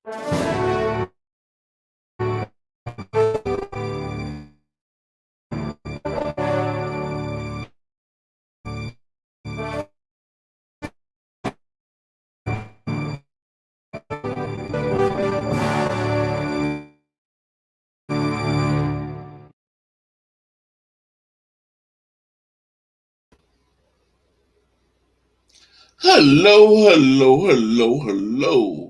Hello, hello, hello, hello.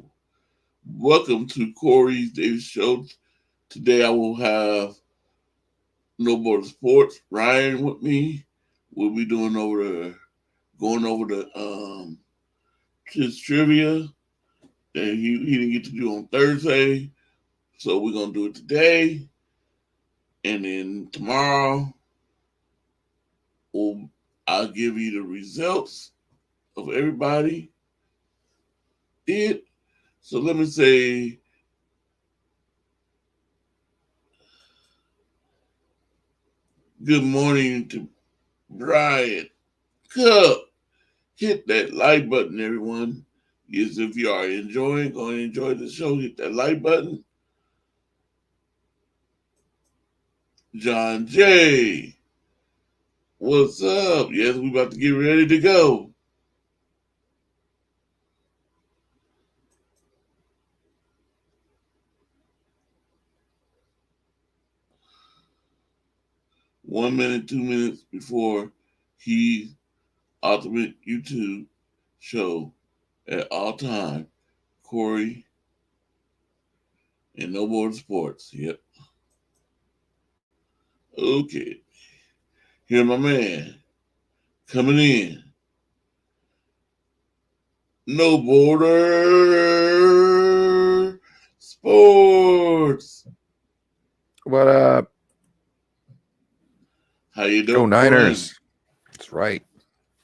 Welcome to Corey's Daily Show. Today I will have No Border Sports, Ryan with me. We'll be going over the his trivia that he didn't get to do on Thursday. So we're gonna do it today. And then tomorrow I'll give you the results of everybody did. So let me say good morning to Brian Cup. Hit that like button, everyone. Yes, if you are enjoying, going to enjoy the show, hit that like button. John J. What's up? Yes, we about to get ready to go. One minute, 2 minutes before he ultimate YouTube show at all time. Corey and No More Sports. Yep. Okay. Here my man coming in. No Border Sports. What up? How you Go doing? Niners. That's right.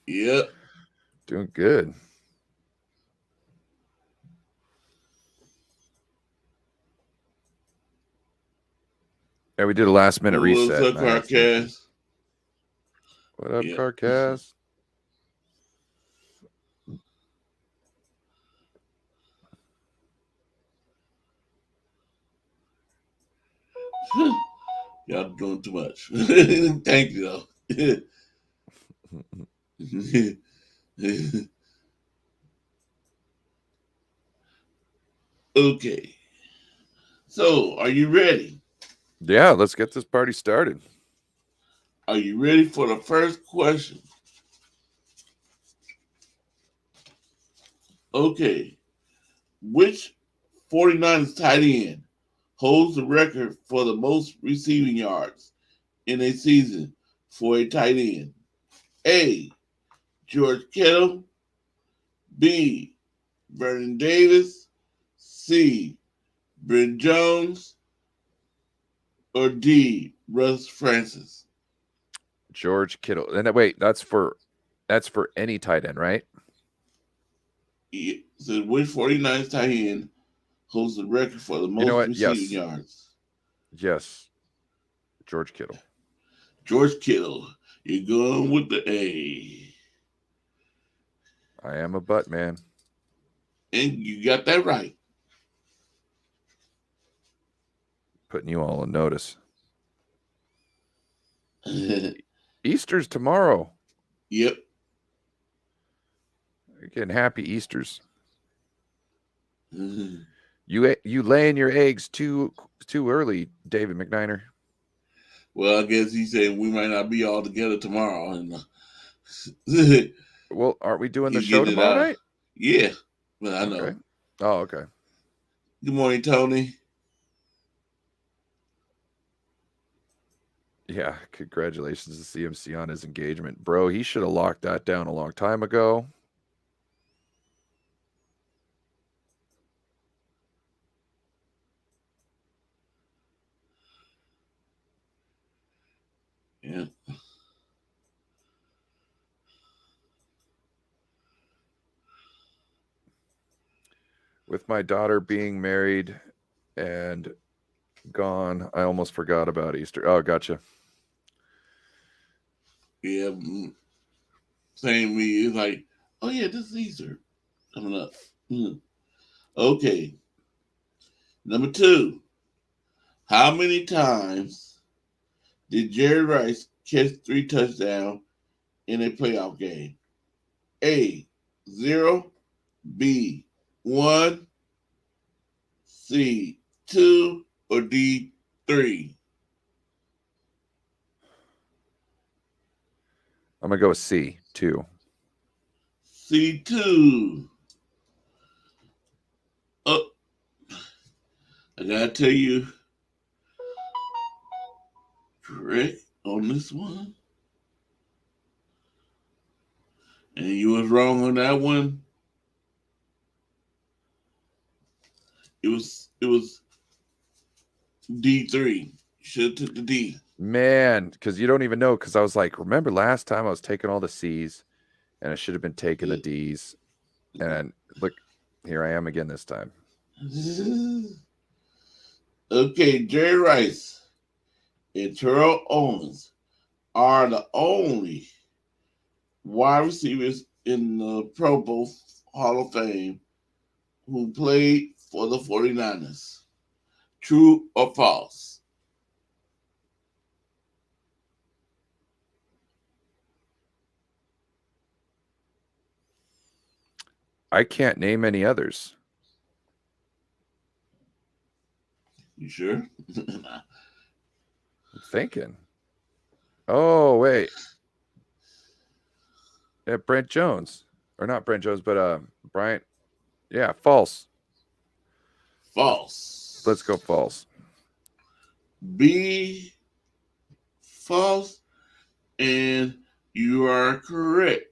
Yep. Doing good. Yeah, we did a last minute reset. What's up, Carcast? What up, Yep. Carcast? Y'all doing too much. Thank you, though. Okay. So, are you ready? Yeah, let's get this party started. Are you ready for the first question? Okay. Which 49ers tight end holds the record for the most receiving yards in a season for a tight end? A. George Kittle. B. Vernon Davis. C. Brent Jones. Or D. Russ Francis. George Kittle. And wait, that's for any tight end, right? So which 49ers tight end holds the record for the You know most what? receiving Yes. yards? Yes. George Kittle. George Kittle. You're going with the A. I am a butt man. And you got that right. Putting you all on notice. Easter's tomorrow. Yep. Again, happy Easters. You laying your eggs too early, David McNiner. Well, I guess he's saying we might not be all together tomorrow. And Well, aren't we doing the he's show getting it tomorrow out. night? Yeah. But I know. Okay. Oh, okay. Good morning, Tony. Yeah, congratulations to CMC on his engagement. Bro, he should have locked that down a long time ago. Yeah. With my daughter being married and gone, I almost forgot about Easter. Oh, gotcha. Yeah. Same me. It's like, oh, yeah, this is Easter coming up. Okay. Number 2, how many times did Jerry Rice catch 3 touchdowns in a playoff game? A, 0, B, 1, C, 2, or D, 3? I'm gonna go with C, 2. C, 2. Oh, I gotta tell you, correct on this one. And you was wrong on that one. It was D3. Should have took the D. Man, because you don't even know. Because I was like, remember last time I was taking all the C's, and I should have been taking the D's. And look, here I am again this time. Okay, Jerry Rice and Terrell Owens are the only wide receivers in the Pro Bowl Hall of Fame who played for the 49ers. True or false? I can't name any others. You sure? I'm thinking. Oh, wait. Yeah, Brent Jones. Or not Brent Jones, but Bryant. Yeah, false. False. Let's go false. B, false, and you are correct.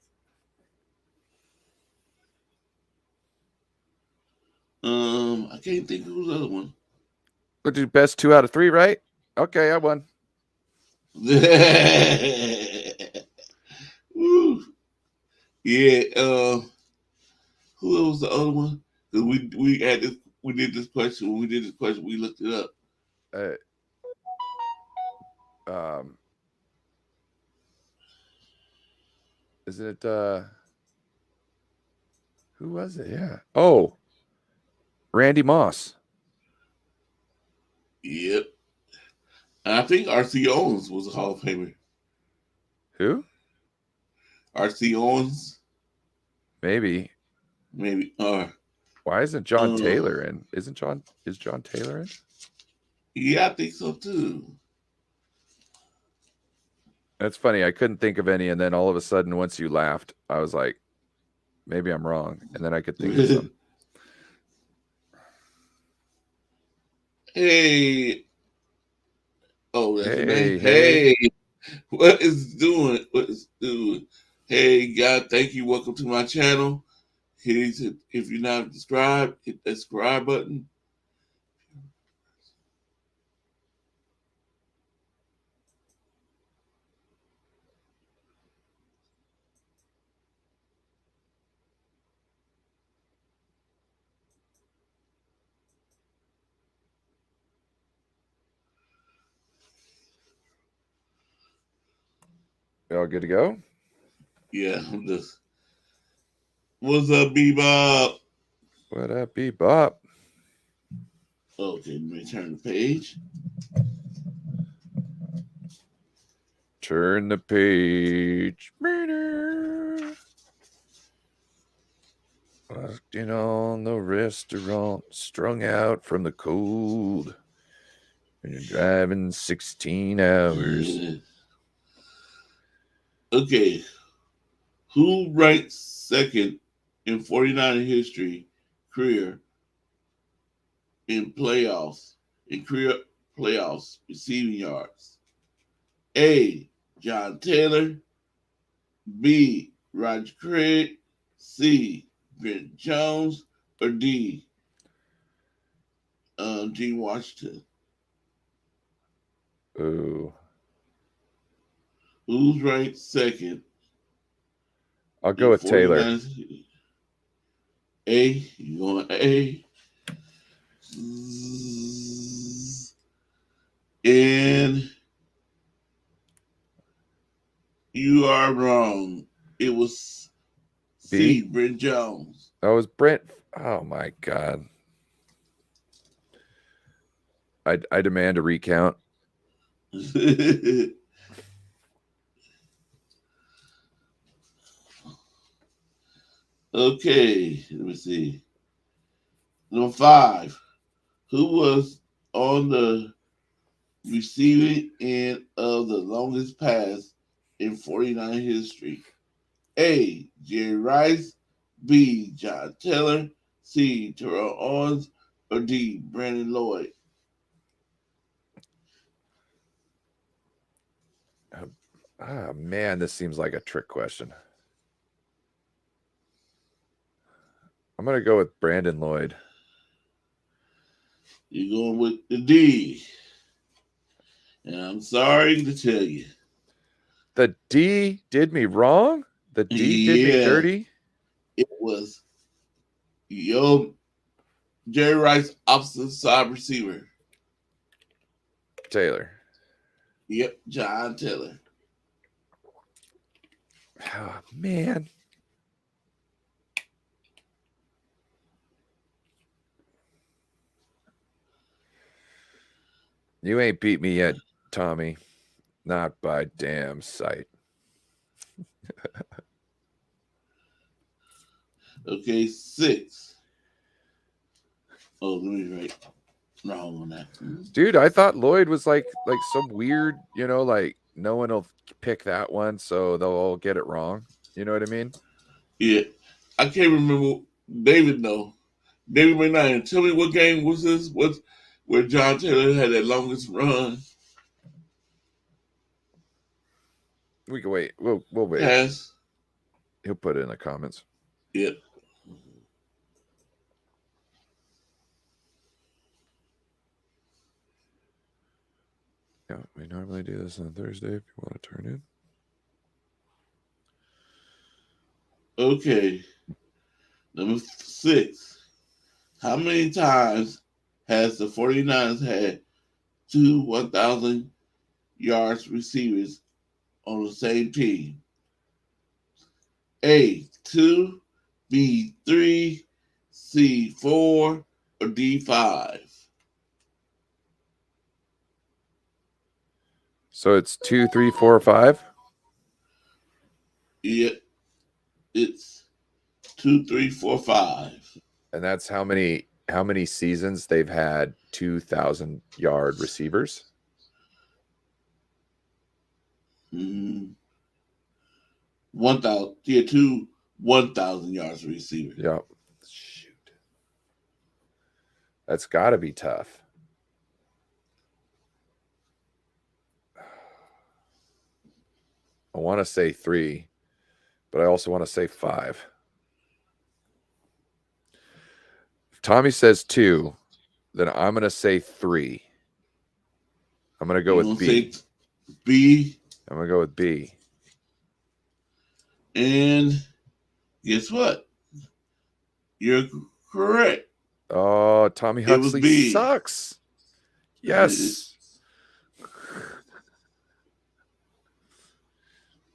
I can't think of who's the other one. We'll do best 2 out of 3, right? Okay, I won. Yeah. Who was the other one? Because we had this, we did this question. When we did this question, we looked it up. Is it who was it? Yeah. Oh, Randy Moss. Yep. And I think R.C. Owens was a Hall of Famer. Who? R.C. Owens. Maybe. Why isn't John Taylor in? Is John Taylor in? Yeah, I think so too. That's funny. I couldn't think of any, and then all of a sudden, once you laughed, I was like, maybe I'm wrong, and then I could think of some. Hey. Oh, that's your name. Hey. What is doing? Hey, God, thank you. Welcome to my channel. If you're not subscribed, hit that subscribe button. Y'all good to go? Yeah, I'm just. What's up, Bebop? What up, Bebop? Okay, let me turn the page. Turn the page. Working on the restaurant, strung out from the cold. And you're driving 16 hours. Okay. Who ranks second in 49 history career playoffs receiving yards? A, John Taylor. B, Roger Craig. C, Brent Jones. Or D, Gene Washington. Ooh. Who's ranked second? I'll go with Taylor. A, you going A. And you are wrong. It was C, Brent Jones. That was Brent. Oh my God. I demand a recount. Okay, let me see. Number 5. Who was on the receiving end of the longest pass in 49 history? A. Jerry Rice, B. John Taylor, C. Terrell Owens, or D. Brandon Lloyd? Man, this seems like a trick question. I'm gonna go with Brandon Lloyd. You're going with the D. And I'm sorry to tell you. The D did me wrong? The D did me Yeah, dirty? it was Jerry Rice, opposite side receiver. Taylor. Yep, John Taylor. Oh, man. You ain't beat me yet, Tommy. Not by damn sight. Okay, 6. Oh, let me write wrong on that. Dude, I thought Lloyd was like some weird, like no one will pick that one, so they'll all get it wrong. You know what I mean? Yeah, I can't remember. David, no. David McKnight, tell me what game was this? What's where John Taylor had that longest run We can wait. We'll wait. pass? He'll put it in the comments. Yep. Yeah, we normally do this on Thursday if you want to turn in. Okay. Number 6. How many times has the 49ers had 2 1,000 yards receivers on the same team? A, 2, B, 3, C, 4, or D, 5? So it's 2, 3, 4, 5. Yep. It's 2, 3, 4, 5. And that's how many seasons they've had 2,000-yard receivers? 1,000. Yeah, 2 1,000 yards receivers. Yeah. Shoot. That's got to be tough. I want to say 3, but I also want to say 5. If Tommy says 2, then I'm going to say 3. I'm going to go with B. B. I'm going to go with B. And guess what? You're correct. Oh, Tommy Huxley sucks. Yes.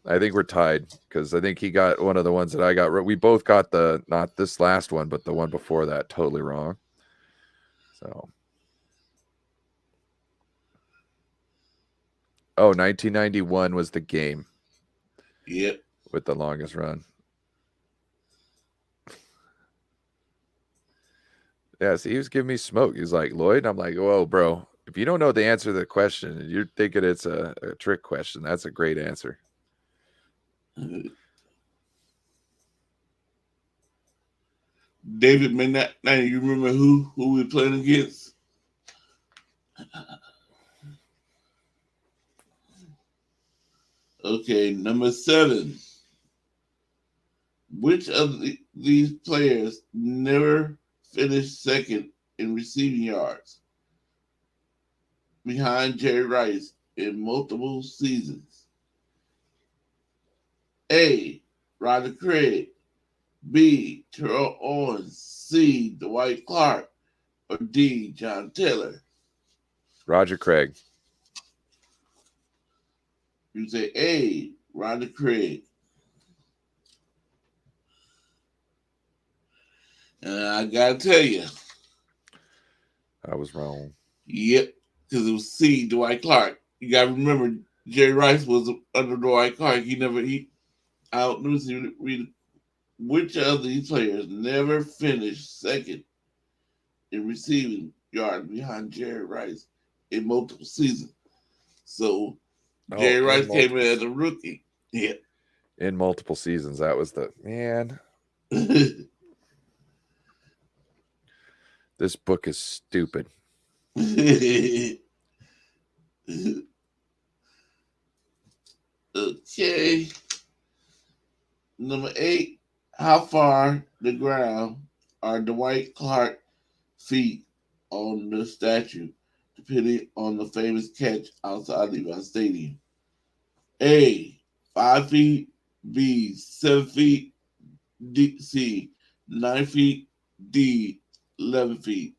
I think we're tied because I think he got one of the ones that I got. We both got not this last one, but the one before that totally wrong. So, 1991 was the game. Yep. With the longest run. Yeah, see, he was giving me smoke. He's like, Lloyd? I'm like, whoa, bro. If you don't know the answer to the question, you're thinking it's a trick question. That's a great answer. David McKnight, you remember who we playing against? Okay, number 7. Which of these players never finished second in receiving yards behind Jerry Rice in multiple seasons? A. Roger Craig, B. Terrell Owens, C. Dwight Clark, or D. John Taylor? Roger Craig. You say A. Roger Craig. And I gotta tell you, I was wrong. Yep, because it was C, Dwight Clark. You got to remember, Jerry Rice was under Dwight Clark. Let me see, read which of these players never finished second in receiving yards behind Jerry Rice in multiple seasons. So Jerry Rice came in as a rookie. Yeah. In multiple seasons. That was the man. This book is stupid. Okay. Number 8. How far the ground are Dwight Clark feet on the statue, depending on the famous catch outside Levi Stadium? A. 5 feet. B. 7 feet. C. 9 feet. D. 11 feet.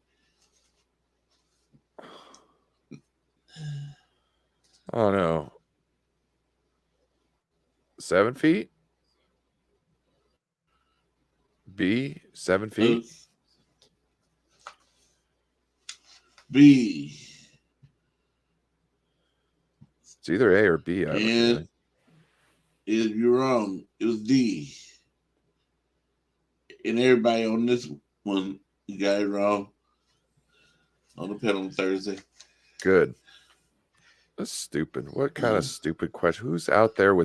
Oh no. 7 feet? B, 7 feet? B. It's either A or B, I have a feeling. If you're wrong, it was D. And everybody on this one, you got it wrong. On the pen on Thursday. Good. That's stupid. What kind of stupid question? Who's out there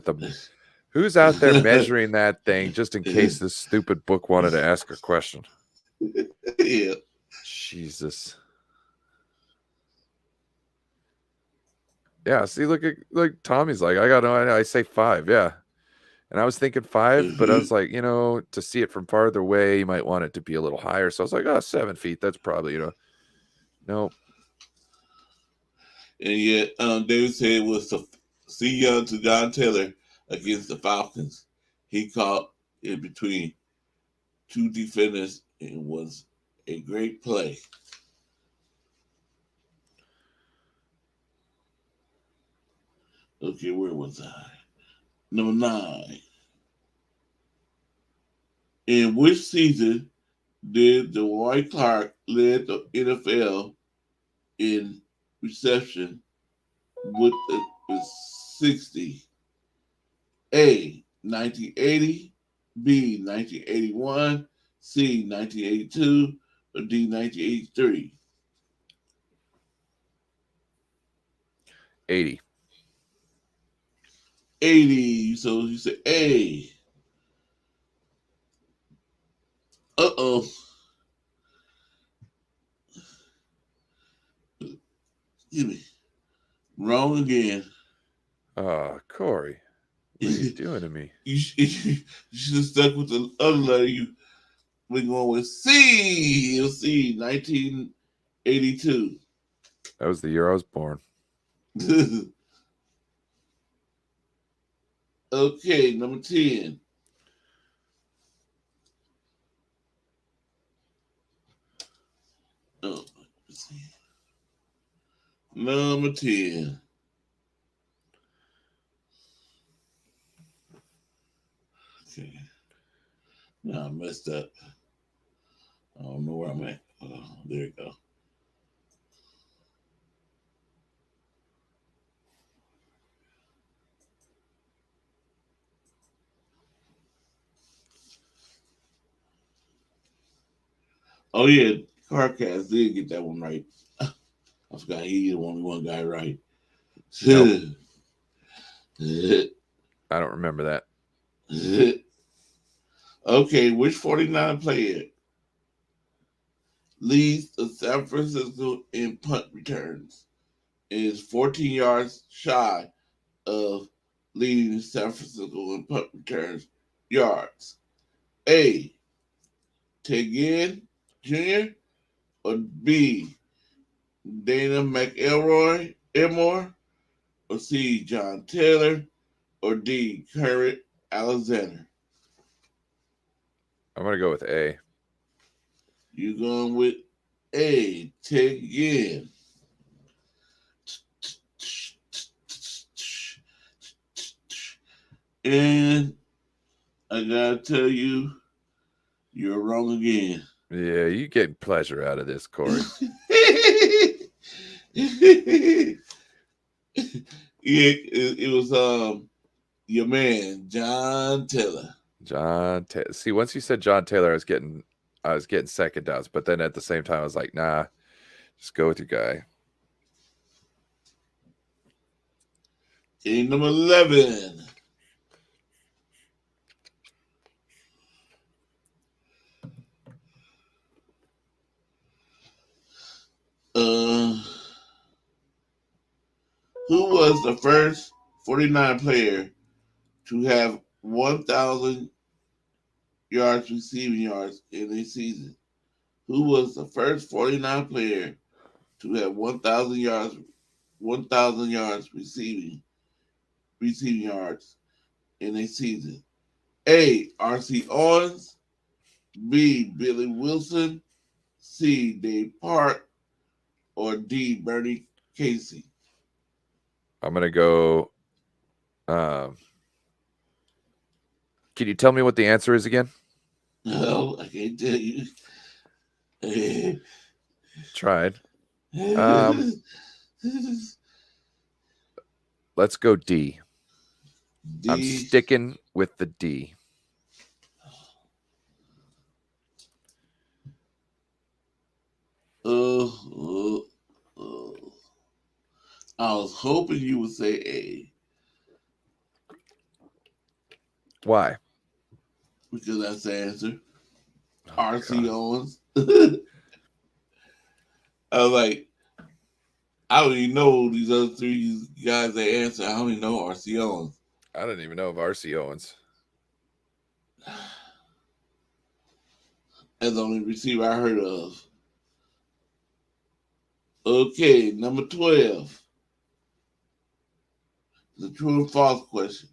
measuring that thing just in case this stupid book wanted to ask a question? Yeah. Jesus. Yeah, see, look, Tommy's like, I got no idea. I say 5, yeah. And I was thinking 5, but I was like, to see it from farther away, you might want it to be a little higher. So I was like, 7 feet. That's probably, no. And yet, David said it was C. Young to John Taylor against the Falcons. He caught in between 2 defenders and was a great play. Okay, where was I? Number 9. In which season did Dwight Clark lead the NFL in reception with 60? A. 1980, B. 1981, C. 1982, or D. 1983? 80. 80. So you say A. Uh-oh. Excuse me. Wrong again. Corey. What are you doing to me? You should have stuck with the other letter. You been going with C. You'll see, 1982. That was the year I was born. Okay, number 10. Oh, let's see. Number 10. Okay. Now I messed up. I don't know where I'm at. Oh, there you go. Oh yeah, Carcast did get that one right. I forgot he the only one guy right. Nope. I don't remember that. Okay, which 49 player leads the San Francisco in punt returns and is 14 yards shy of leading San Francisco in punt returns yards? A. Ted Ginn Jr. or B. Dana McElroy Elmore, or C. John Taylor, or D. Current Alexander? I'm going to go with A. You're going with A. Ted Ginn. And I gotta tell you, you're wrong again. Yeah, you get pleasure out of this, Corey. Yeah, it was your man John Taylor. See, once you said John Taylor, I was getting second doubts, but then at the same time, I was like, nah, just go with your guy. Game number 11. Who was the first 49 player to have 1,000 yards receiving yards in a season? Who was the first 49 player to have 1,000 yards receiving yards in a season? A. R.C. Owens, B. Billy Wilson, C. Dave Park, or D. Bernie Casey? I'm gonna go. Can you tell me what the answer is again? No, I can't tell you. Tried. Let's go D. D. I'm sticking with the D. I was hoping you would say A. Why? Because that's the answer. Oh, R.C. God. Owens. I was like, I don't even know these other three guys that answer. I don't even know R.C. Owens. I didn't even know of R.C. Owens. That's the only receiver I heard of. Okay, number 12. The true and false question.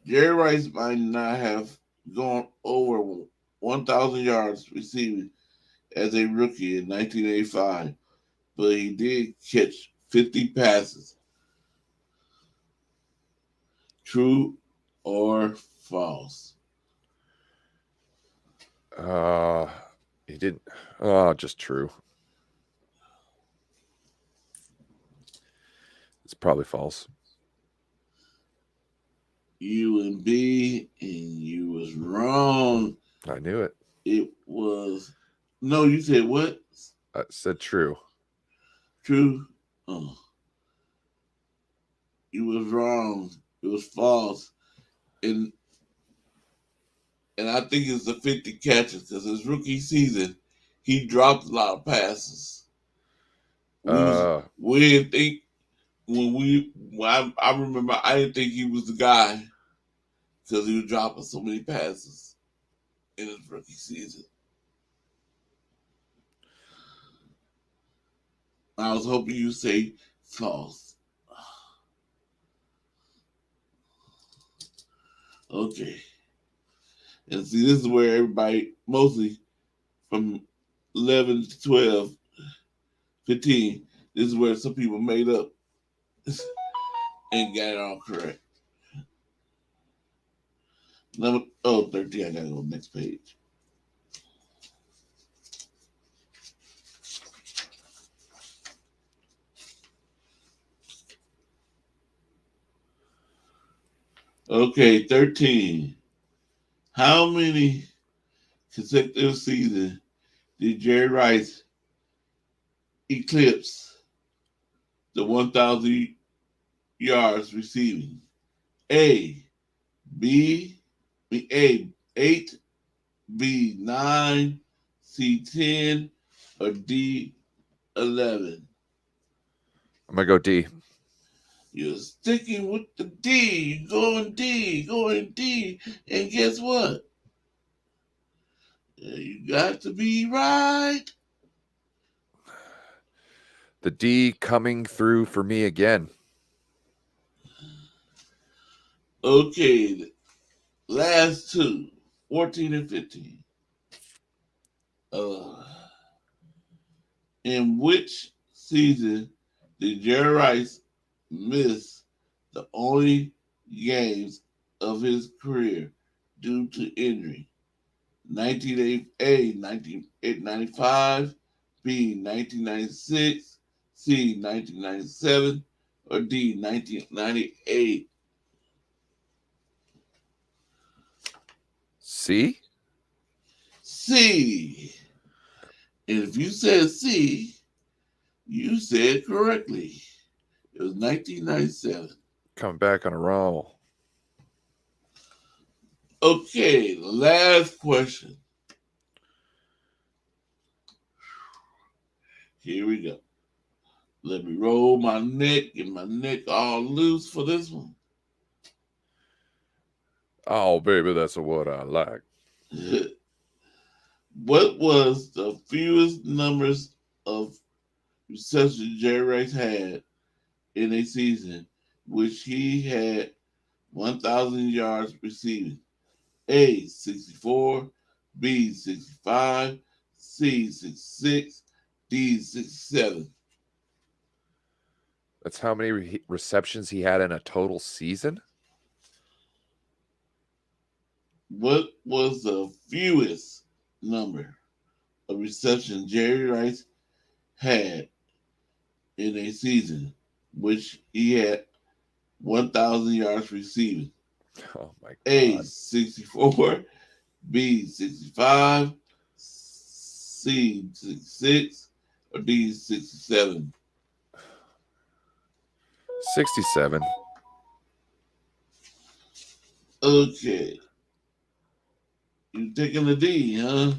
Jerry Rice might not have gone over 1,000 yards receiving as a rookie in 1985, but he did catch 50 passes. True or false? He didn't. Oh, just true. It's probably false. U and B, and you was wrong. I knew it. It was no. You said what? I said true. True. Oh, you was wrong. It was false, and I think it's the 50 catches because his rookie season, he dropped a lot of passes. We didn't think I remember I didn't think he was the guy because he was dropping so many passes in his rookie season. I was hoping you say false. Okay. And see, this is where everybody, mostly from 11 to 12, 15, this is where some people made up and got it all correct. 13, I gotta go next page. Okay, 13. How many consecutive seasons did Jerry Rice eclipse the 1,000 yards receiving? A, 8, B, 9, C, 10, or D, 11? I'm gonna go D. You're sticking with the D. Going D. And guess what? You got to be right. The D coming through for me again. Okay, last two, 14 and 15. In which season did Jerry Rice miss the only games of his career due to injury? 1998, A, 1995, B, 1996, C, 1997, or D, 1998? C? C. And if you said C, you said correctly. It was 1997. Coming back on a roll. Okay, the last question. Here we go. Let me roll my neck, get my neck all loose for this one. Oh, baby, that's what I like. What was the fewest numbers of receptions Jerry Rice had in a season, which he had 1,000 yards receiving? A, 64, B, 65, C, 66, D, 67. That's how many receptions he had in a total season? What was the fewest number of receptions Jerry Rice had in a season, which he had 1,000 yards receiving? Oh, my God. A, 64, B, 65, C, 66, or D, 67. 67. Okay. You taking the D, huh?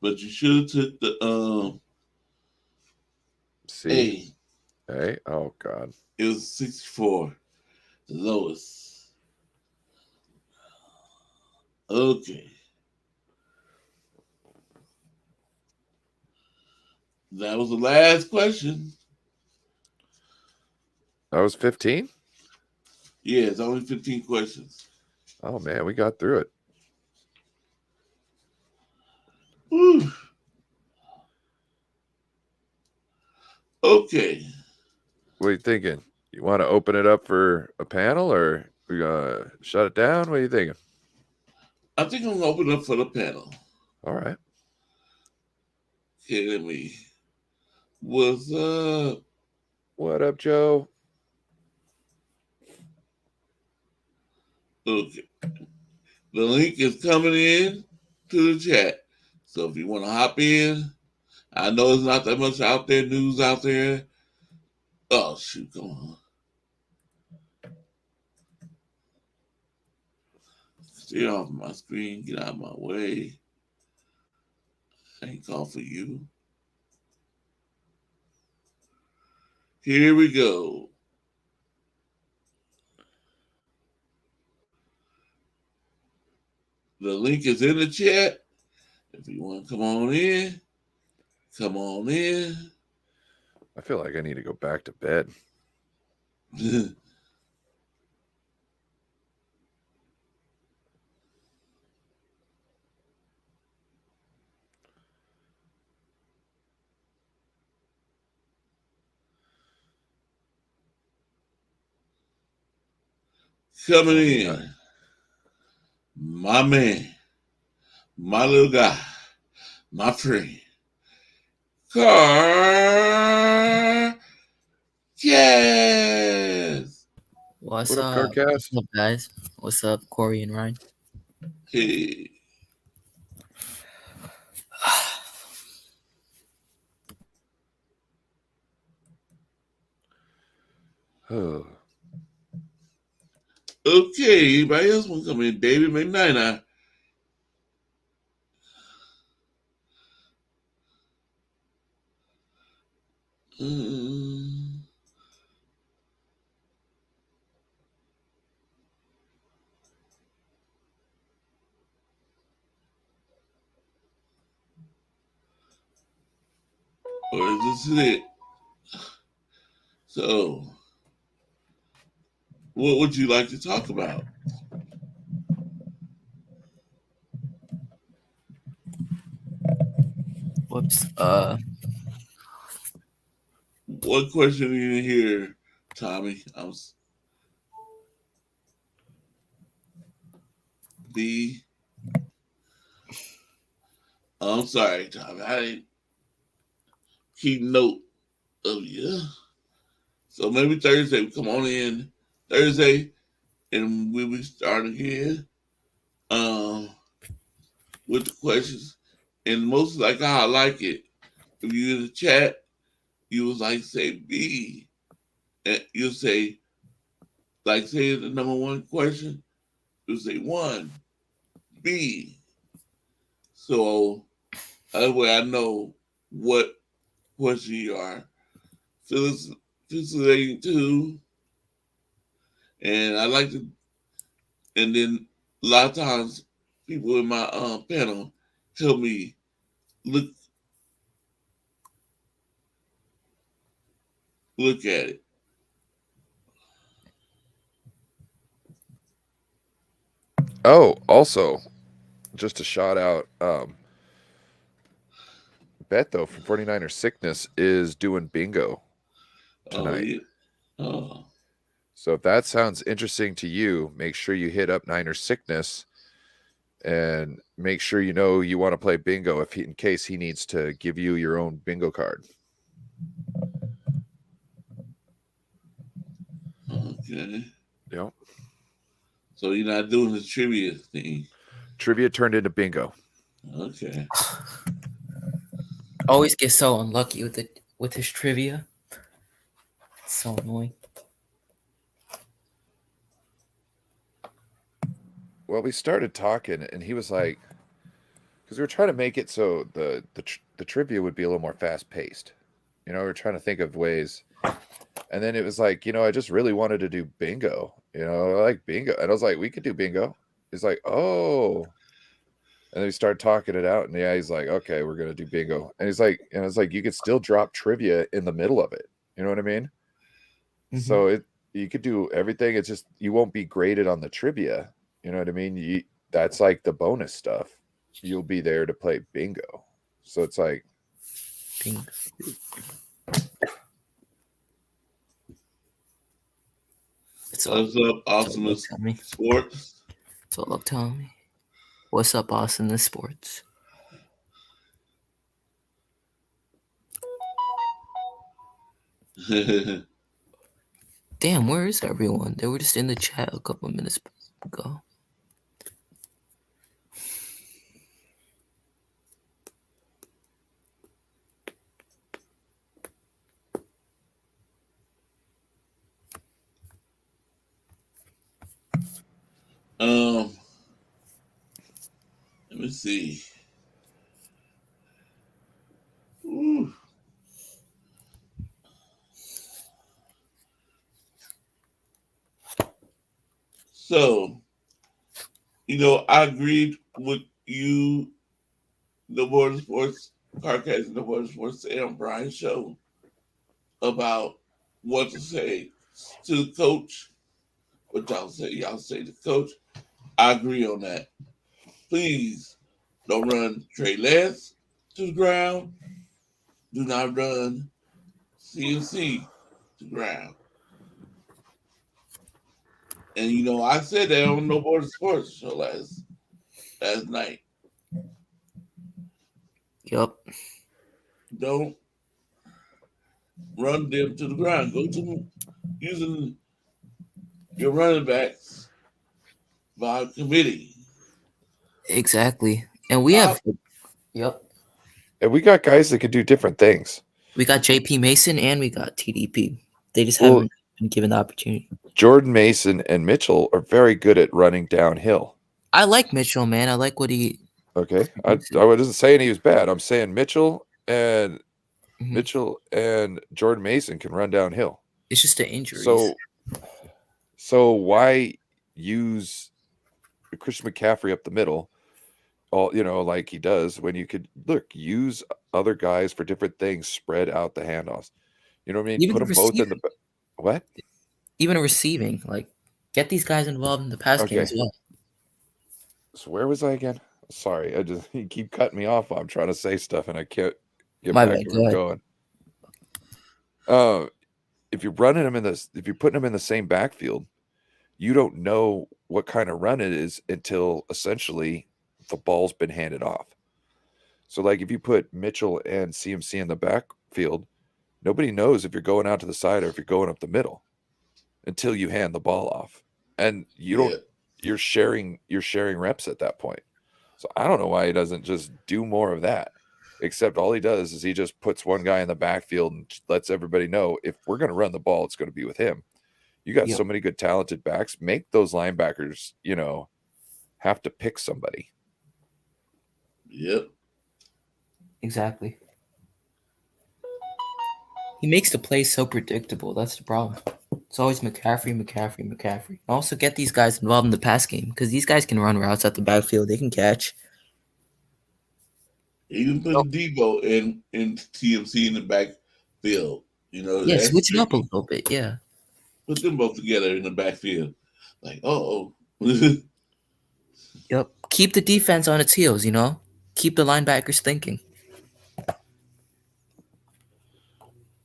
But you should have took the C. A. A? Oh, God. It was 64, the lowest. Okay. That was the last question. That was 15? Yeah, it's only 15 questions. Oh, man, we got through it. Whew. Okay. What are you thinking? You want to open it up for a panel, or we gonna shut it down? What are you thinking? I think I'm going to open up for the panel. All right. Okay, let me. What's up? What up, Joe? Okay. The link is coming in to the chat. So if you want to hop in, I know there's not that much out there, news out there. Oh, shoot, come on. Stay off my screen, get out of my way. Ain't call for you. Here we go. The link is in the chat. If you want to come on in, come on in. I feel like I need to go back to bed. Coming in, my man, my little guy, my friend, Car. Yes. What's What up, up? Carcass? What's up, guys? What's up, Corey and Ryan? Hey. Oh. Okay, anybody else want to come in? David McKnight. Or is this it? So, what would you like to talk about? Whoops. What question do you hear, Tommy? I'm sorry, Tommy. I didn't keep note of you. So maybe Thursday we come on in Thursday and we will start again with the questions. And most like how I like it. If you in the chat, you was like say B, and you say like say the number one question, you say 1B. So that way I know what question you are. Phyllis 82. And I like to, and then a lot of times people in my panel help me look at it. Oh, also, just a shout out. Beto from 49er Sickness is doing bingo tonight. Oh. So if that sounds interesting to you, make sure you hit up Niner Sickness and make sure you know you want to play bingo in case he needs to give you your own bingo card. Okay. Yep. So you're not doing the trivia thing. Trivia turned into bingo. Okay. Always get so unlucky with his trivia. It's so annoying. Well, we started talking, and he was like, because we were trying to make it so the trivia would be a little more fast paced. You know, we were trying to think of ways. And then it was like, I just really wanted to do bingo. I like bingo. And I was like, we could do bingo. He's like, oh. And then we started talking it out. And yeah, he's like, okay, we're going to do bingo. And he's like, and it's like, you could still drop trivia in the middle of it. You know what I mean? Mm-hmm. So you could do everything. It's just, you won't be graded on the trivia. You know what I mean? That's like the bonus stuff. You'll be there to play bingo. So it's like bingo. What's up, Awesome Sports? What's up, Tommy? What's up, Awesome Sports? Damn, where is everyone? They were just in the chat a couple of minutes ago. Let me see. Ooh. So, I agreed with you, the Border Sports Carcast and the Border Sports Sam Bryan show about what to say to the coach. What y'all say to the coach. I agree on that. Please don't run Trey Lance to the ground. Do not run CMC to the ground. And I said that on No Border Sports show last night. Yep. Don't run them to the ground. Go to using your running backs by committee. Exactly. And we have yep. And we got guys that can do different things. We got JP Mason and we got TDP. They just haven't been given the opportunity. Jordan Mason and Mitchell are very good at running downhill. I like Mitchell, man. I like what he. Okay, I wasn't saying he was bad. I'm saying Mitchell and Jordan Mason can run downhill. It's just an injury. So why use Christian McCaffrey up the middle? Like he does when you could use other guys for different things, spread out the handoffs. You know what I mean? Even put them both in the what? Even receiving, like get these guys involved in the pass game as well. So where was I again? Sorry, you keep cutting me off while I'm trying to say stuff and I can't get back to where I'm going. If you're running them if you're putting them in the same backfield, you don't know what kind of run it is until essentially the ball's been handed off. So, like, if you put Mitchell and CMC in the backfield, nobody knows if you're going out to the side or if you're going up the middle until you hand the ball off, and you don't. You're sharing reps at that point. So I don't know why he doesn't just do more of that. Except all he does is he just puts one guy in the backfield and lets everybody know if we're going to run the ball, it's going to be with him. You got so many good talented backs. Make those linebackers, have to pick somebody. Yep. Exactly. He makes the play so predictable. That's the problem. It's always McCaffrey. Also get these guys involved in the pass game because these guys can run routes at the backfield. They can catch. Even put Debo and TMC in the backfield. Yeah, switch it up a little bit. Yeah. Put them both together in the backfield. Like, Yep. Keep the defense on its heels, Keep the linebackers thinking.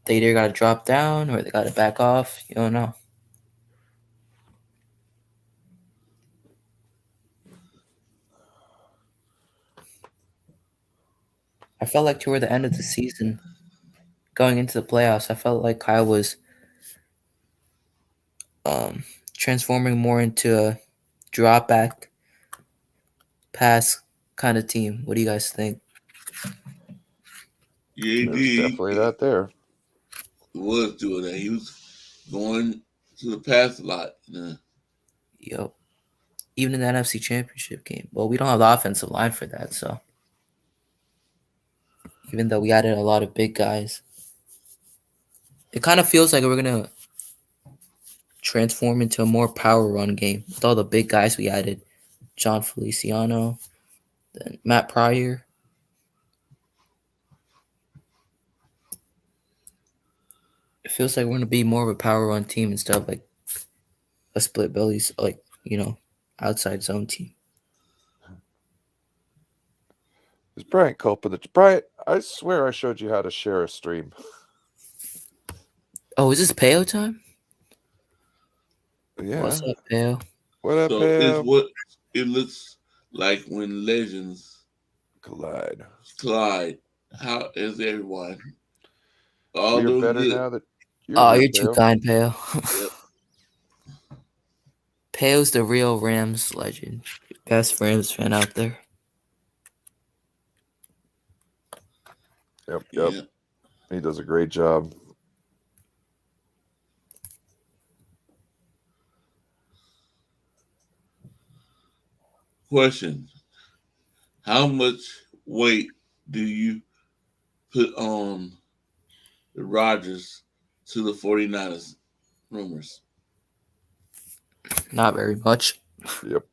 They either got to drop down or they got to back off. You don't know. I felt like toward the end of the season, going into the playoffs, I felt like Kyle was transforming more into a drop back pass kind of team. What do you guys think? Yeah, There's definitely that there. He was doing that. He was going to the pass a lot. Yep. Even in the NFC Championship game. Well, we don't have the offensive line for that, so even though we added a lot of big guys, it kind of feels like we're going to transform into a more power run game with all the big guys we added. John Feliciano, then Matt Pryor. It feels like we're going to be more of a power run team instead of like a split bellies, like, outside zone team. Is Bryant culping Bryant? I swear I showed you how to share a stream. Oh, is this Peo time? Yeah. What's up, Peo? What up, so Peo? It's what it looks like when legends collide. How is everyone? You're better now that you're too kind, Peo. Yep. Peo's the real Rams legend. Best Rams fan out there. Yep. Yeah. He does a great job. Question. How much weight do you put on the Rodgers to the 49ers rumors? Not very much. Yep.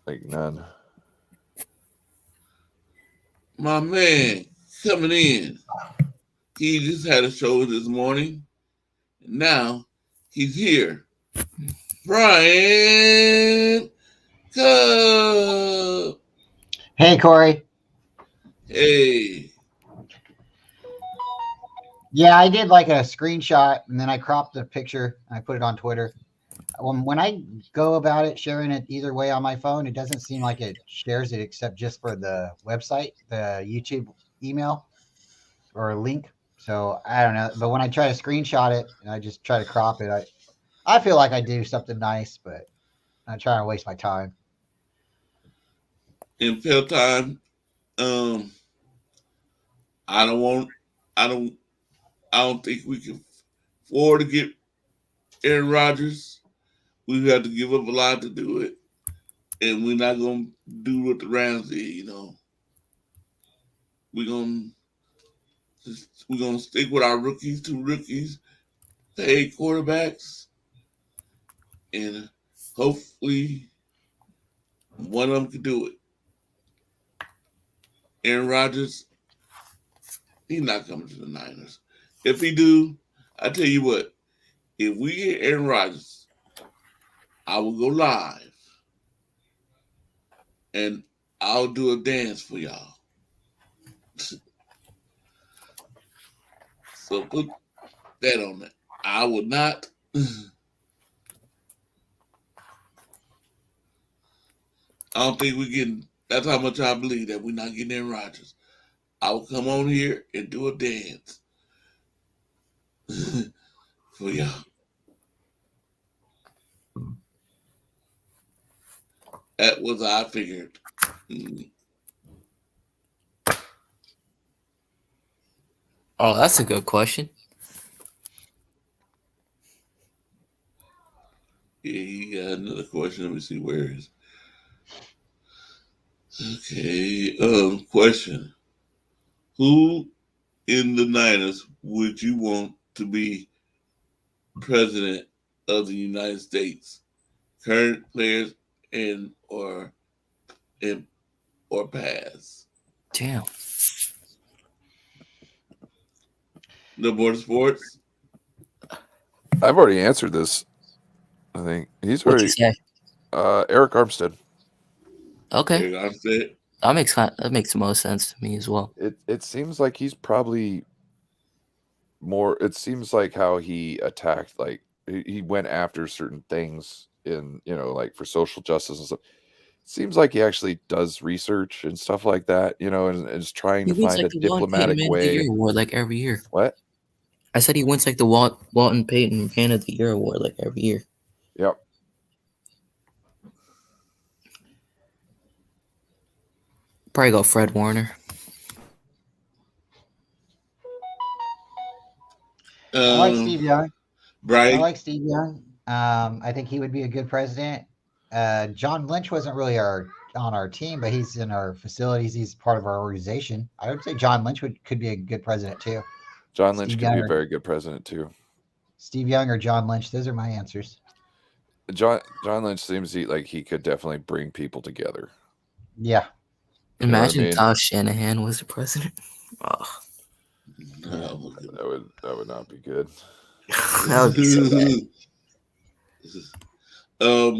Like none. My man coming in. He just had a show this morning. And now he's here. Brian Cub. Hey, Corey. Hey. Yeah, I did like a screenshot and then I cropped the picture and I put it on Twitter. When I go about it, sharing it either way on my phone, it doesn't seem like it shares it except just for the website, the YouTube email or link. So I don't know. But when I try to screenshot it and I just try to crop it, I feel like I do something nice, but I'm trying to waste my time. In Pell time, I don't think we can afford to get Aaron Rodgers. We have to give up a lot to do it. And we're not gonna do what the Rams did, We're gonna stick with our two rookies, paid quarterbacks, and hopefully one of them can do it. Aaron Rodgers, he's not coming to the Niners. If he do, I tell you what, if we get Aaron Rodgers, I will go live and I'll do a dance for y'all. So put that on it. I would not. I don't think we're getting That's how much I believe that we're not getting Aaron Rodgers. I will come on here and do a dance for y'all. That was I figured. Oh, that's a good question. Yeah, he got another question. Let me see where is. Okay. Question. Who in the Niners would you want to be president of the United States? Current players and or past? Damn. No more sports. I've already answered this. I think he's What'd you already say? Eric Armstead. Okay. Eric Armstead. That makes the most sense to me as well. It seems like he's probably more. It seems like how he attacked, like he went after certain things in, like for social justice and stuff. Seems like he actually does research and stuff like that, and is trying He to wins find like a the Walton Payton diplomatic Man of the Year way. award like every year. What? I said he wins like the Walton Payton Man of the Year award like every year. Yep. Probably go Fred Warner. I like Steve Young. Brian. I like Steve Young. I think he would be a good president. John Lynch wasn't really on our team, but he's in our facilities. He's part of our organization. I would say John Lynch could be a good president too. John Lynch could be a very good president too. Steve Young or John Lynch. Those are my answers. John Lynch seems like he could definitely bring people together. Yeah. Imagine Kyle Shanahan was the president. Oh. No, that would not be good. That would be so bad.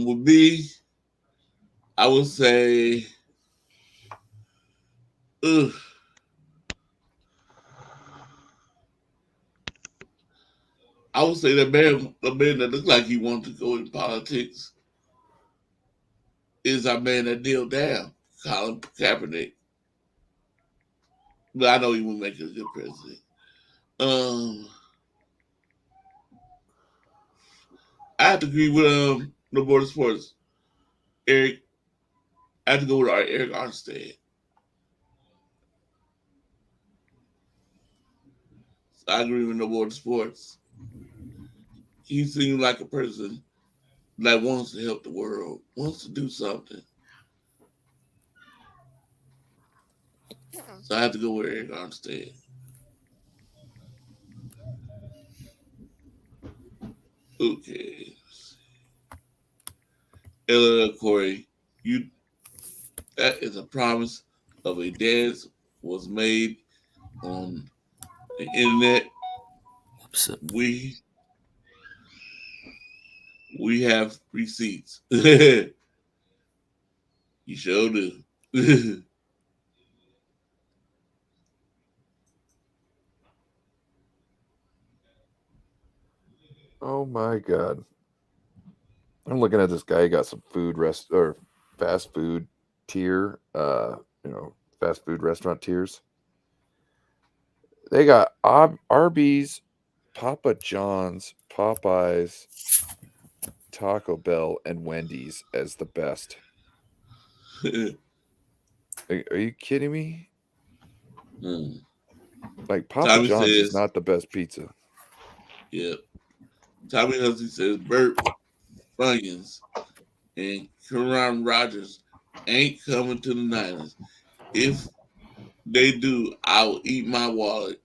Would me, I would say, I would say the man that looks like he wants to go in politics is our man that kneeled down, Colin Kaepernick. But I know he would make a good president. I have to agree with No Border Sports. Eric, I have to go with Eric Armstead. So I agree with No Border Sports. He seems like a person that wants to help the world, wants to do something. So I have to go with Eric Armstead. Okay. Corey, that is a promise of a dance was made on the internet. We have receipts. You sure do. Oh my God. I'm looking at this guy. He got some fast food tier, fast food restaurant tiers. They got Arby's, Papa John's, Popeyes, Taco Bell, and Wendy's as the best. Are you kidding me? Like Papa Tommy John's says, is not the best pizza. Yep. Tommy Hussey says Burt Funyuns and Karan Rodgers ain't coming to the Niners. If they do, I'll eat my wallet.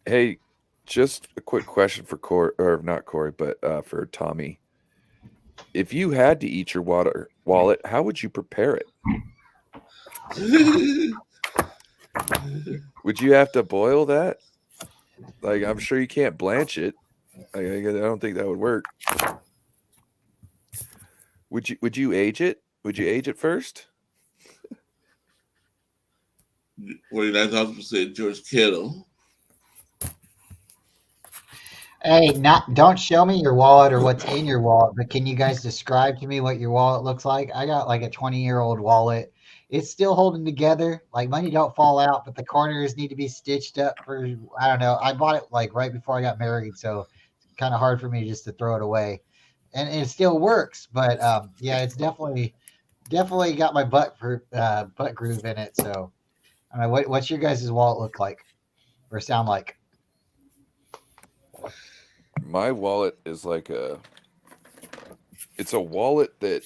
Hey, just a quick question for Corey, or not Corey, but for Tommy. If you had to eat your wallet, how would you prepare it? Would you have to boil that? Like, I'm sure you can't blanch it. I don't think that would work. Would you age it? Would you age it first? 49,000% George Kittle. Hey, don't show me your wallet or what's in your wallet, but can you guys describe to me what your wallet looks like? I got like a 20-year-old wallet. It's still holding together. Like money don't fall out, but the corners need to be stitched up for I don't know. I bought it like right before I got married, so it's kind of hard for me just to throw it away. And it still works, but yeah, it's definitely got my butt groove in it. So I don't know, what's your guys' wallet look like or sound like? My wallet is like it's a wallet that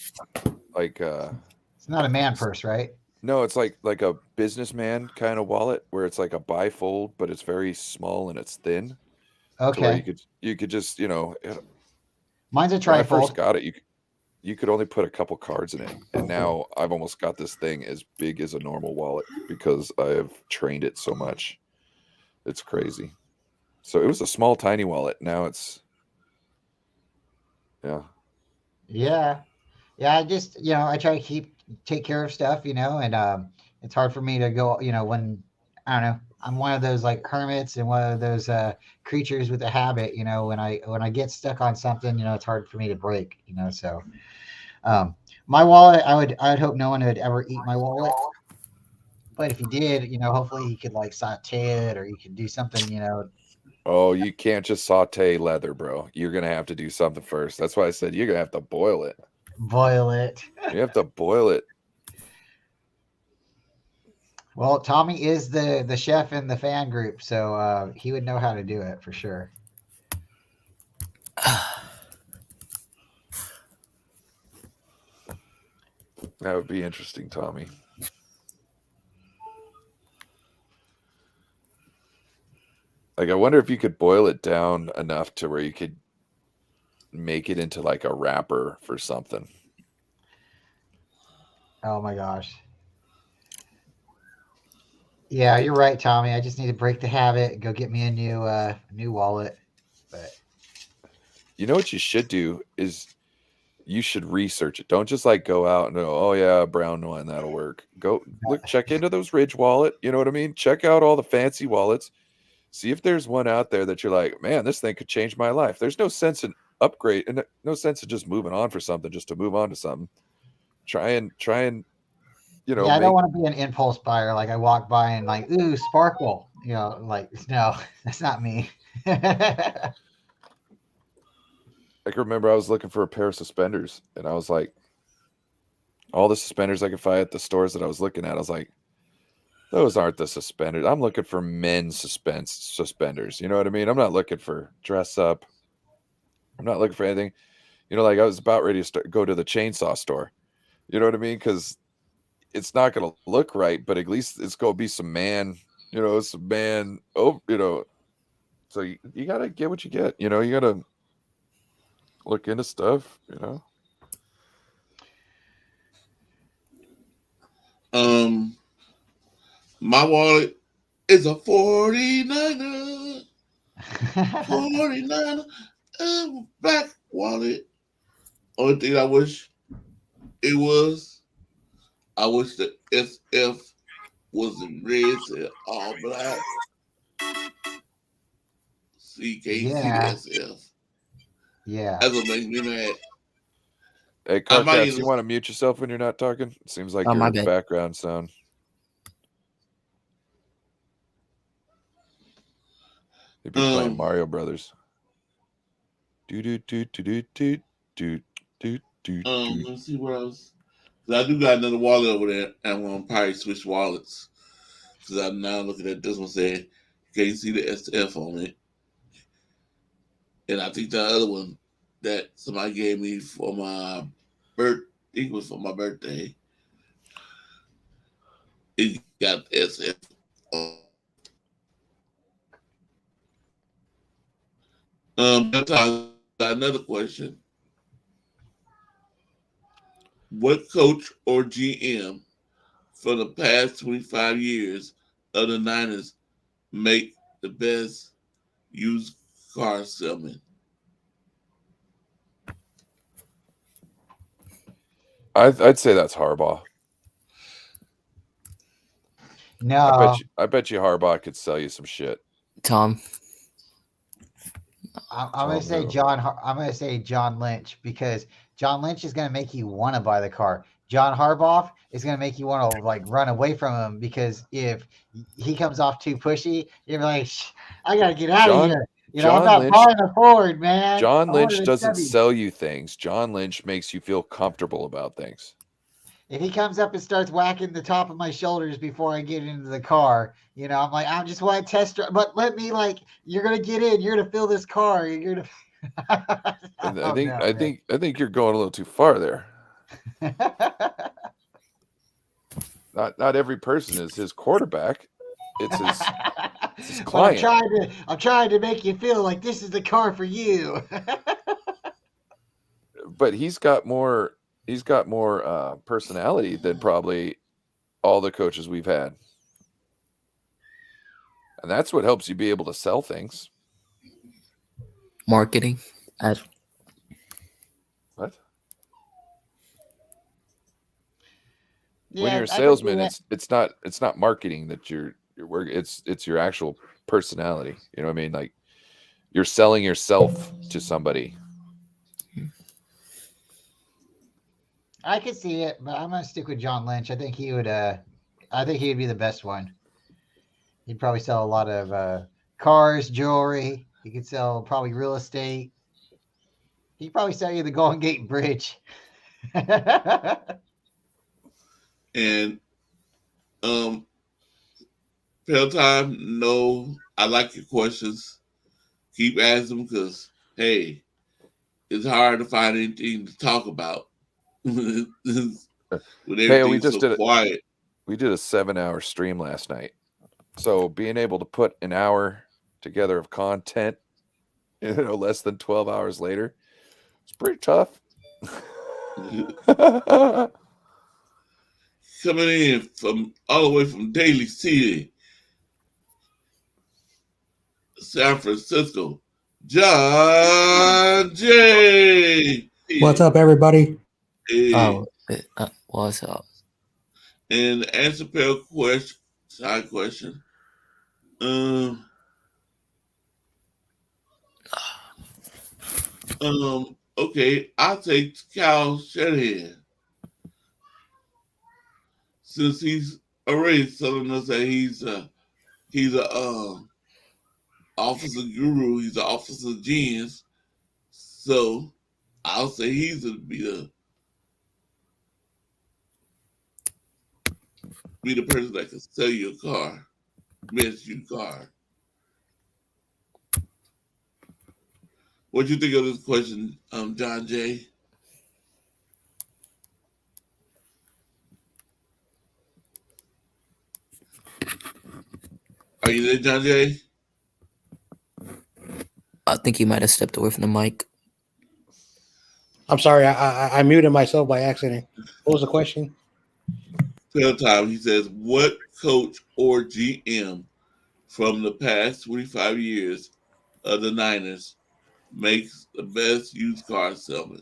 like It's not a man purse, right? no, it's like a businessman kind of wallet where it's like a bifold, but it's very small and it's thin to where Okay. you could just, you know, Mine's a when I first trifold. got it, you could only put a couple cards in it. And now I've almost got this thing as big as a normal wallet because I have trained it so much. It's crazy. So it was a small, tiny wallet. Now it's, yeah. Yeah. Yeah, I just, I try to take care of stuff, and it's hard for me to go, when I don't know, I'm one of those like hermits and one of those creatures with a habit, when I get stuck on something, it's hard for me to break, so my wallet, I would hope no one would ever eat my wallet. But if you did, hopefully you could like saute it or you could do something, Oh, you can't just saute leather, bro. You're going to have to do something first. That's why I said you're going to have to boil it. boil it. You have to boil it. Well, Tommy is the chef in the fan group, so he would know how to do it for sure. That would be interesting, Tommy. Like, I wonder if you could boil it down enough to where you could make it into like a wrapper for something. Oh my gosh. Yeah, you're right, Tommy. I just need to break the habit and go get me a new wallet. But You know what you should do is you should research it. Don't just like go out and go, oh yeah, brown one, that'll work. Go look, check into those Ridge wallet. You know what I mean? Check out all the fancy wallets. See if there's one out there that you're like, man, this thing could change my life. There's no sense in upgrade and no sense in just moving on for something just to move on to something. Try and yeah, I don't make want to be an impulse buyer. Like I walk by and like, ooh, sparkle. Like no, that's not me. I can remember I was looking for a pair of suspenders and I was like, all the suspenders I could find at the stores that I was looking at, I was like, those aren't the suspenders. I'm looking for men's suspenders. You know what I mean? I'm not looking for dress up. I'm not looking for anything. Like I was about ready to go to the chainsaw store. You know what I mean? Because it's not going to look right, but at least it's going to be some man, some man. Oh, so you got to get what you get. You got to look into stuff, My wallet is a 49er. 49er. Black wallet. Only thing I wish it was, I wish the SF was in red, said all black. So you can't see the SF. Yeah. That's what makes me mad. Hey, Carcass, you want to mute yourself when you're not talking? It seems like you're in the background sound. You'd be playing Mario Brothers. Let's see what else. I do got another wallet over there, and I'm gonna probably switch wallets because I'm now looking at this one saying you can't see the SF on it, and I think the other one that somebody gave me for my birthday, I think it was for my birthday, it got the SF on. Another question. What coach or GM for the past 25 years of the Niners make the best used car salesman? I'd say that's Harbaugh. No. I bet you Harbaugh could sell you some shit. Tom, I'm gonna say I'm gonna say John Lynch, because John Lynch is gonna make you want to buy the car. John Harbaugh is gonna make you want to like run away from him, because if he comes off too pushy, you're like, I gotta get out of here. I'm John not Lynch- buying a Ford, man. John I Lynch wanted a doesn't Chevy. sell you things. John Lynch makes you feel comfortable about things. If he comes up and starts whacking the top of my shoulders before I get into the car, I'm like, I just want to test drive, but let me, like, you're gonna get in, you're gonna fill this car, you're gonna. I think you're going a little too far there. Not every person is his quarterback. It's his client. I'm trying to make you feel like this is the car for you. But he's got more personality than probably all the coaches we've had. And that's what helps you be able to sell things. Marketing. What? Yeah, When you're a salesman, it's not marketing that you're working. It's your actual personality. You know what I mean? Like, you're selling yourself to somebody. I could see it, but I'm gonna stick with John Lynch. I think he would. I think he'd be the best one. He'd probably sell a lot of cars, jewelry. He could sell probably real estate. He'd probably sell you the Golden Gate Bridge. And fail time, no. I like your questions. Keep asking them, because hey, it's hard to find anything to talk about. With everything so quiet. We did a 7-hour stream last night. So being able to put an hour together of content, less than 12 hours later, it's pretty tough. Coming in from all the way from Daly City, San Francisco, John J. What's up, everybody? Hey. What's up? And answer per question, side question. Okay, I'll take Kyle Shanahan, since he's already telling us that he's a offensive guru, he's an offensive genius. So I'll say he's gonna be the person that can sell you a car, rent you a car. What do you think of this question, John Jay? Are you there, John Jay? I think he might have stepped away from the mic. I'm sorry, I muted myself by accident. What was the question? Fail time. He says, what coach or GM from the past 25 years of the Niners makes the best used car salesman?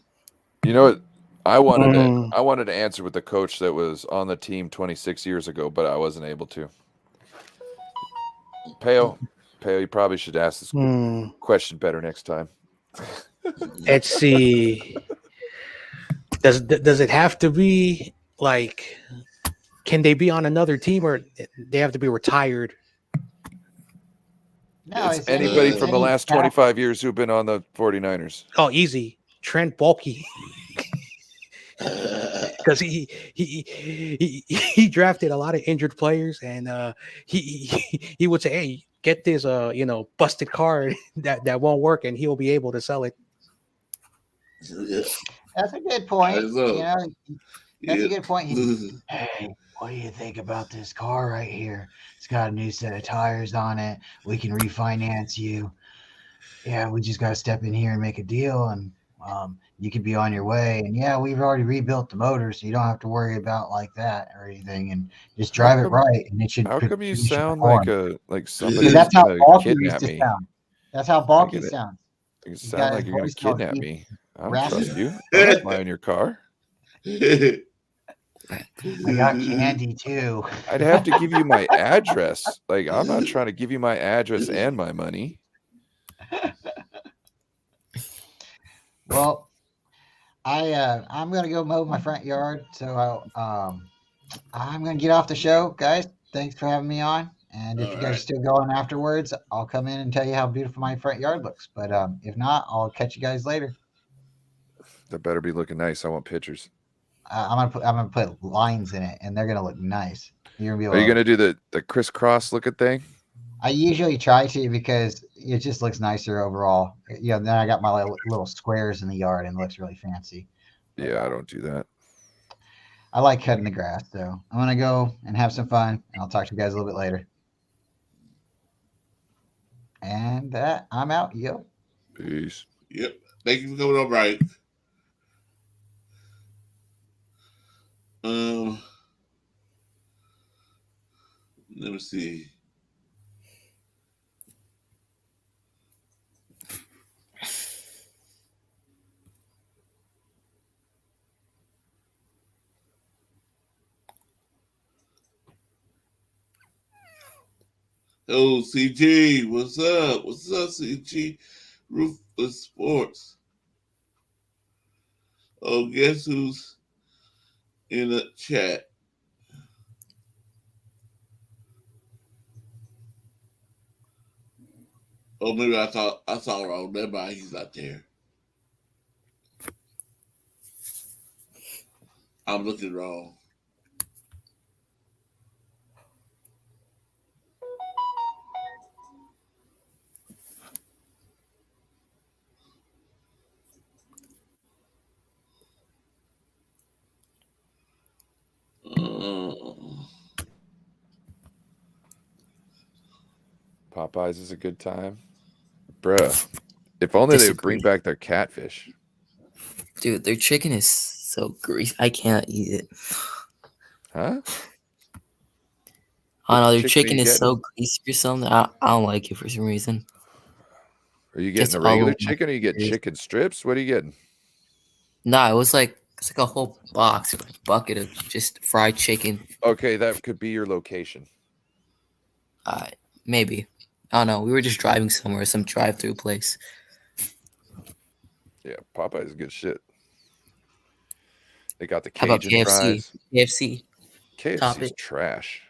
You know what? I wanted to answer with the coach that was on the team 26 years ago, but I wasn't able to. Peo, you probably should ask this question better next time. Let's see. Does it have to be like? Can they be on another team, or they have to be retired? No, it's anybody from the last 25 years who've been on the 49ers. Oh, easy. Trent Baalke. Because he drafted a lot of injured players, and he would say, "Hey, get this busted car that won't work," and he'll be able to sell it. That's a good point. That's a good point. Hey, what do you think about this car right here? It's got a new set of tires on it. We can refinance you. Yeah, we just got to step in here and make a deal, and you could be on your way. And yeah, we've already rebuilt the motor, so you don't have to worry about like that or anything. And just drive it right, and it should. How come you sound like somebody? Because that's how Baalke used kidnap to me. sound. That's how Baalke sounds. You sound like you're going to kidnap me. I don't trust you. I'm not buying your car. I got candy too. I'd have to give you my address. Like, I'm not trying to give you my address and my money. Well, I'm gonna go mow my front yard, so I'm gonna get off the show, guys. Thanks for having me on. And if All you guys are right. still going afterwards, I'll come in and tell you how beautiful my front yard looks. But if not, I'll catch you guys later. That better be looking nice. I want pictures. I'm gonna put lines in it, and they're gonna look nice. You're gonna be Are you able. gonna do the crisscross looking thing? I usually try to because it just looks nicer overall. Then I got my little squares in the yard and it looks really fancy. But, Yeah, I don't do that. I like cutting the grass, so I'm gonna go and have some fun, and I'll talk to you guys a little bit later. And I'm out. Yo. Peace. Yep. Thank you for coming on, Brian. Let me see. Oh, CG, what's up? What's up, CG? Ruthless Sports. Oh, guess who's in the chat? Oh, maybe I saw wrong. Never mind, he's not there. I'm looking wrong. Popeyes is a good time, bruh. If only they would bring Disagree. back their catfish. Dude, their chicken is so greasy. I can't eat it. Huh? I don't know, their chicken are chicken you is so getting? greasy or something. I don't like it for some reason. Are you Gets getting the all regular over my chicken or you get ears. chicken strips? What are you getting? Nah, it's like a whole box or bucket of just fried chicken. Okay, that could be your location. Maybe. I don't know. We were just driving somewhere, some drive-through place. Yeah, Popeyes is good shit. They got the How about Cajun KFC? fries. KFC. Top KFC's it. trash.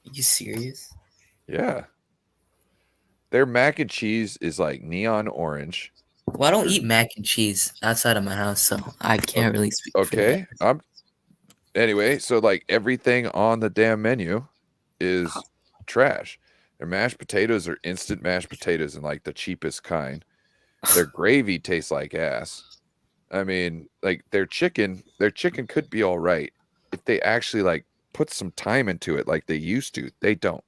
Are you serious? Yeah. Their mac and cheese is like neon orange. Well, I don't eat mac and cheese outside of my house, so I can't really speak for that. Okay. Anyway, so like everything on the damn menu is trash. Their mashed potatoes are instant mashed potatoes and like the cheapest kind. Their gravy tastes like ass. I mean, like their chicken could be all right if they actually like put some time into it like they used to. They don't.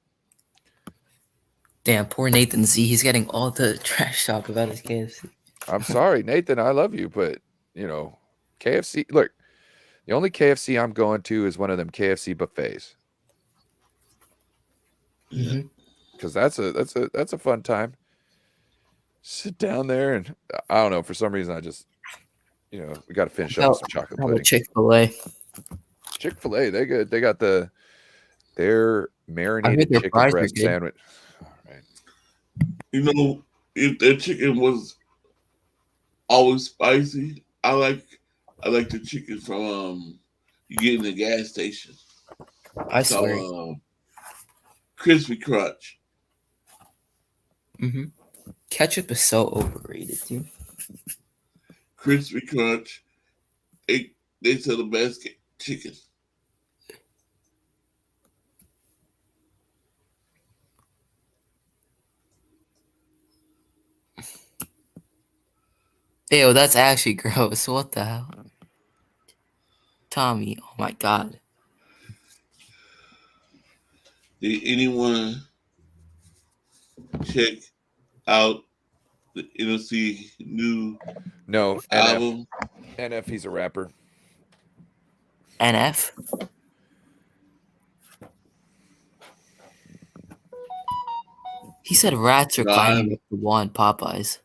Damn, poor Nathan Z. He's getting all the trash talk about his KFC. I'm sorry, Nathan, I love you, but you know, KFC, look, the only KFC I'm going to is one of them KFC buffets. Yeah. Because that's a fun time. Sit down there and I don't know, for some reason I just, we got to finish up with some chocolate pudding. Chick-fil-A. Chick-fil-A, they good. They got their marinated their chicken fries are breast good. sandwich. All right. You know, if their chicken was always spicy, I like the chicken from you get in the gas station. I swear. Crispy Crunch. Ketchup is so overrated, dude. Crispy Crunch. They sell the best chicken. Ew, that's actually gross. What the hell? Tommy, oh my god. Did anyone check out the NOC new No, album? NF, he's a rapper. NF? He said rats are climbing up the wall in Popeyes.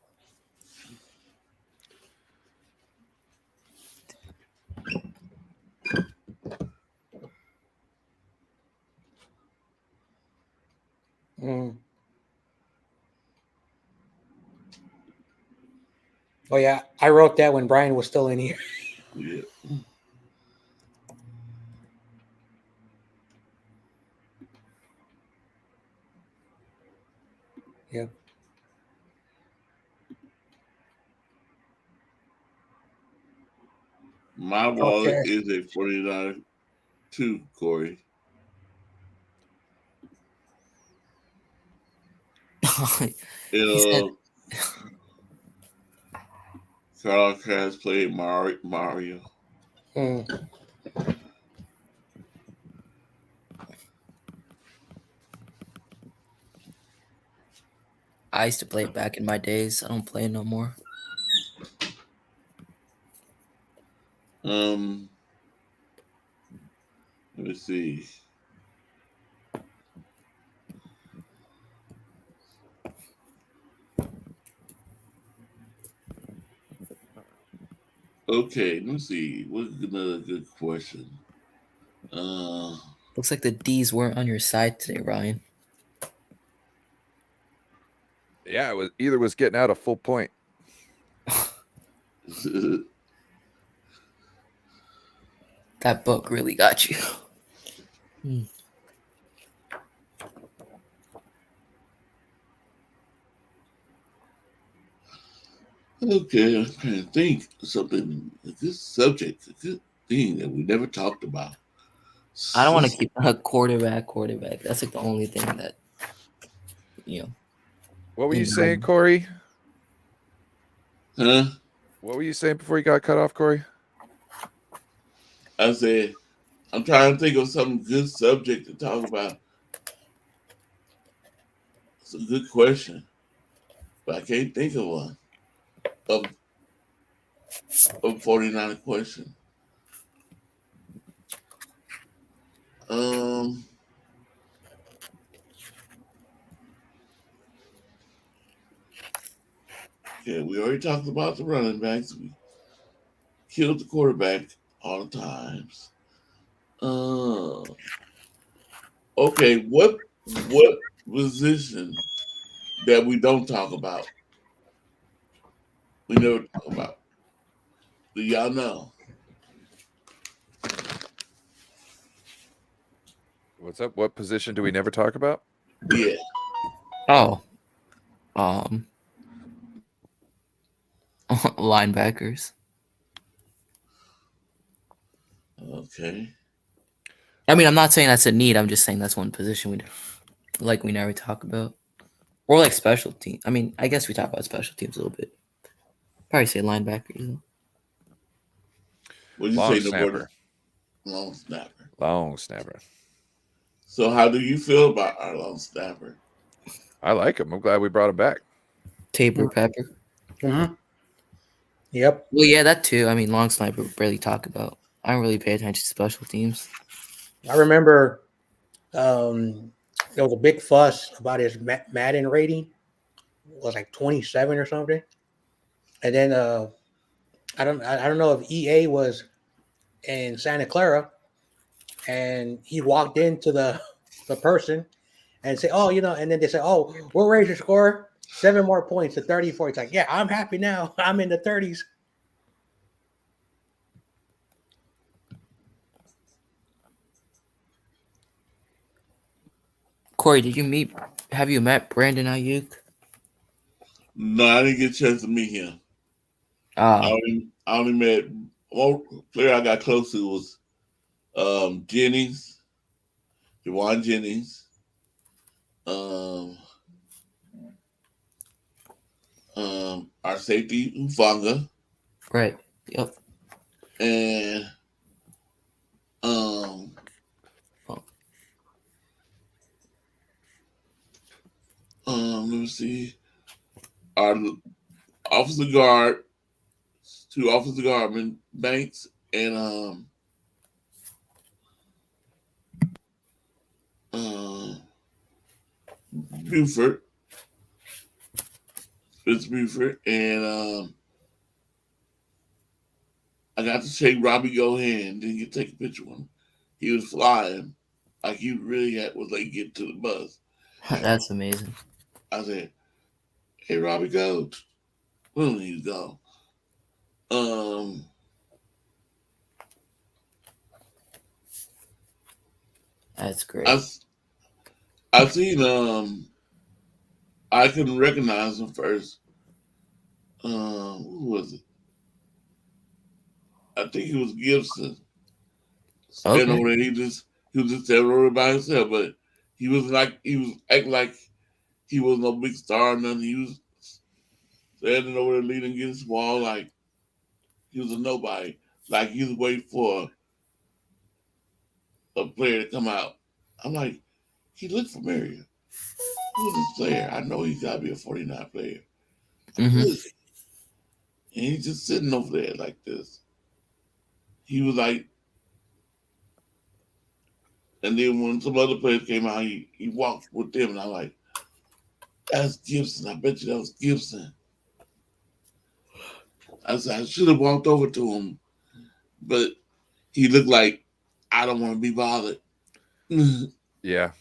Oh yeah, I wrote that when Brian was still in here. Yeah. Yeah. My wallet Okay. is a 49 too, Corey. He said, Uh, Carl has played Mario. Mm. I used to play it back in my days. I don't play it no more. Let me see. Okay, let me see. What's another good question? Looks like the D's weren't on your side today, Ryan. Yeah, it was either was getting out a full point. That book really got you. Hmm. Okay, I'm trying to think of something. A good subject, a good thing that we never talked about. I don't want to keep a quarterback. That's like the only thing that, you know. What were you in saying, my- Corey? Huh? What were you saying before you got cut off, Corey? I said, I'm trying to think of some good subject to talk about. It's a good question, but I can't think of one. Of 49 question. Um, yeah, we already talked about the running backs. We killed the quarterback all the times. Okay, what position that we don't talk about? We never talk about. Do y'all know? What's up? What position do we never talk about? Yeah. Oh, linebackers. Okay. I mean, I'm not saying that's a need. I'm just saying that's one position we never talk about, or like special team. I mean, I guess we talk about special teams a little bit. Probably say linebackers. What did you Long say? snapper. Long snapper. Long snapper. So how do you feel about our long snapper? I like him. I'm glad we brought him back. Tabor Pepper. Mm-hmm. Yep. Well, yeah, that too. I mean, long sniper barely talk about. I don't really pay attention to special teams. I remember there was a big fuss about his Madden rating. It was like 27 or something. And then I don't know if EA was in Santa Clara and he walked into the person and say, "Oh, and then they say, "Oh, we'll raise your score 7 more points to 34." It's like, "Yeah, I'm happy now. I'm in the 30s." Corey, have you met Brandon Ayuk? No, I didn't get a chance to meet him. Ah, I only met one player I got close to was Jennings, Jawan Jennings, um, our safety Ufanga, right. Yep. and let me see, our officer guard, 2 officer guardmen, Banks and Buford, Fitz Buford, and I got to shake Robbie Gohan. Didn't get to take a picture with him. He was flying like he really was like get to the bus. That's amazing. I said, "Hey, Robbie, go." When he's gone. Um, That's great. I seen I couldn't recognize him first. Who was it? I think it was Gibson. Standing Okay. over there, he was just standing over there by himself, but he was acting like he was no big star or nothing. He was standing over there leaning against the wall like he was a nobody. Like he was waiting for a player to come out. I'm like, he looked familiar. Who's this player? I know he's got to be a 49 player. Who Hmm. is he? And he's just sitting over there like this. He was like, and then when some other players came out, he walked with them, and I'm like, that's Gibson. I bet you that was Gibson. I said, I should have walked over to him, but he looked like, I don't want to be bothered. Yeah.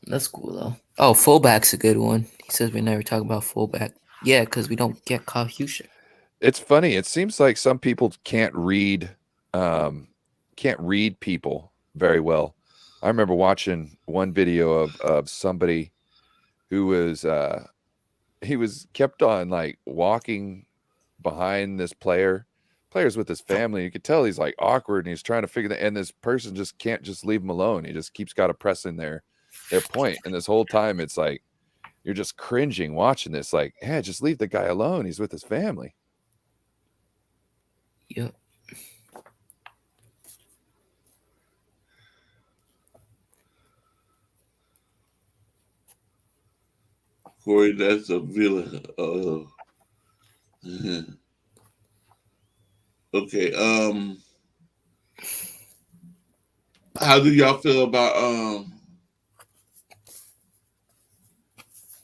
That's cool though. Oh, fullback's a good one. He says we never talk about fullback. Yeah, because we don't get Kyle Houston. It's funny. It seems like some people can't read people very well. I remember watching one video of somebody who was he was kept on like walking behind this player's with his family. You could tell he's like awkward and he's trying to figure that, and this person just can't just leave him alone. He just keeps got to press in their point. And this whole time it's like you're just cringing watching this, like, yeah, just leave the guy alone. He's with his family. Yep. Corey, that's a villain. Okay. How do y'all feel about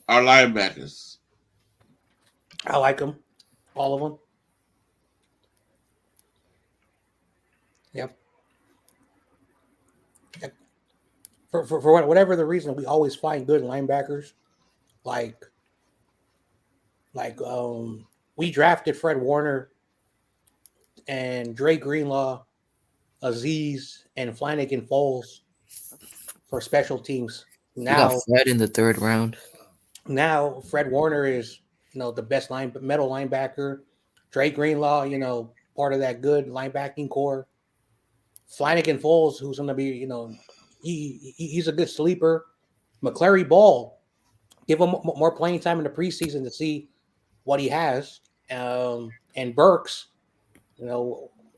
our linebackers? I like them, all of them. Yep. For whatever the reason, we always find good linebackers. Like we drafted Fred Warner and Dre Greenlaw, Aziz, and Flanagan Foles for special teams. We got Fred in the 3rd round. Now Fred Warner is, the best metal linebacker. Dre Greenlaw, part of that good linebacking core. Flanagan Foles, who's going to be, he's a good sleeper. McClary Ball, give him more playing time in the preseason to see what he has. And Burks,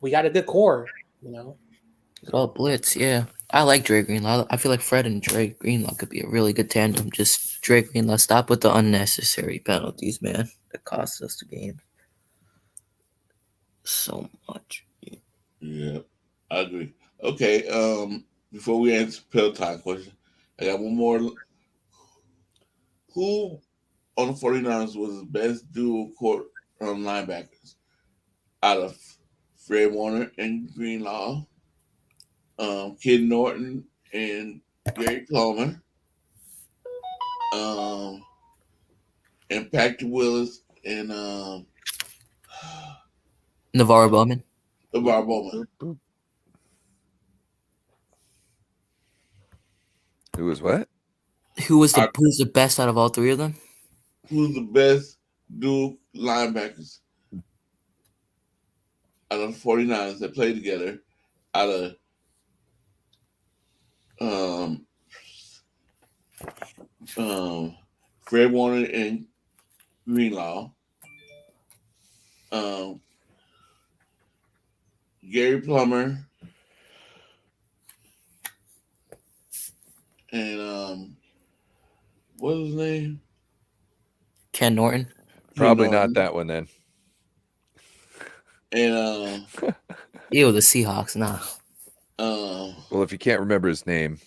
we got a good core, Good old blitz, yeah. I like Dre Greenlaw. I feel like Fred and Dre Greenlaw could be a really good tandem. Just Dre Greenlaw, stop with the unnecessary penalties, man. That cost us the game so much. Yeah, I agree. Okay, before we answer Peloton question, I got one more. Who on the 49ers was the best dual court linebackers out of Fred Warner and Greenlaw, Kid Norton and Gary Plummer, and Patrick Willis and Navarro Bowman. LeVar Bowman. Who was what? Who's the best out of all 3 of them? Who's the best dual linebackers out of the 49ers that play together out of Fred Warner and Greenlaw, Gary Plummer, and what was his name? Ken Norton. Probably not that one then. And Ew, the Seahawks. Nah. Well, if you can't remember his name,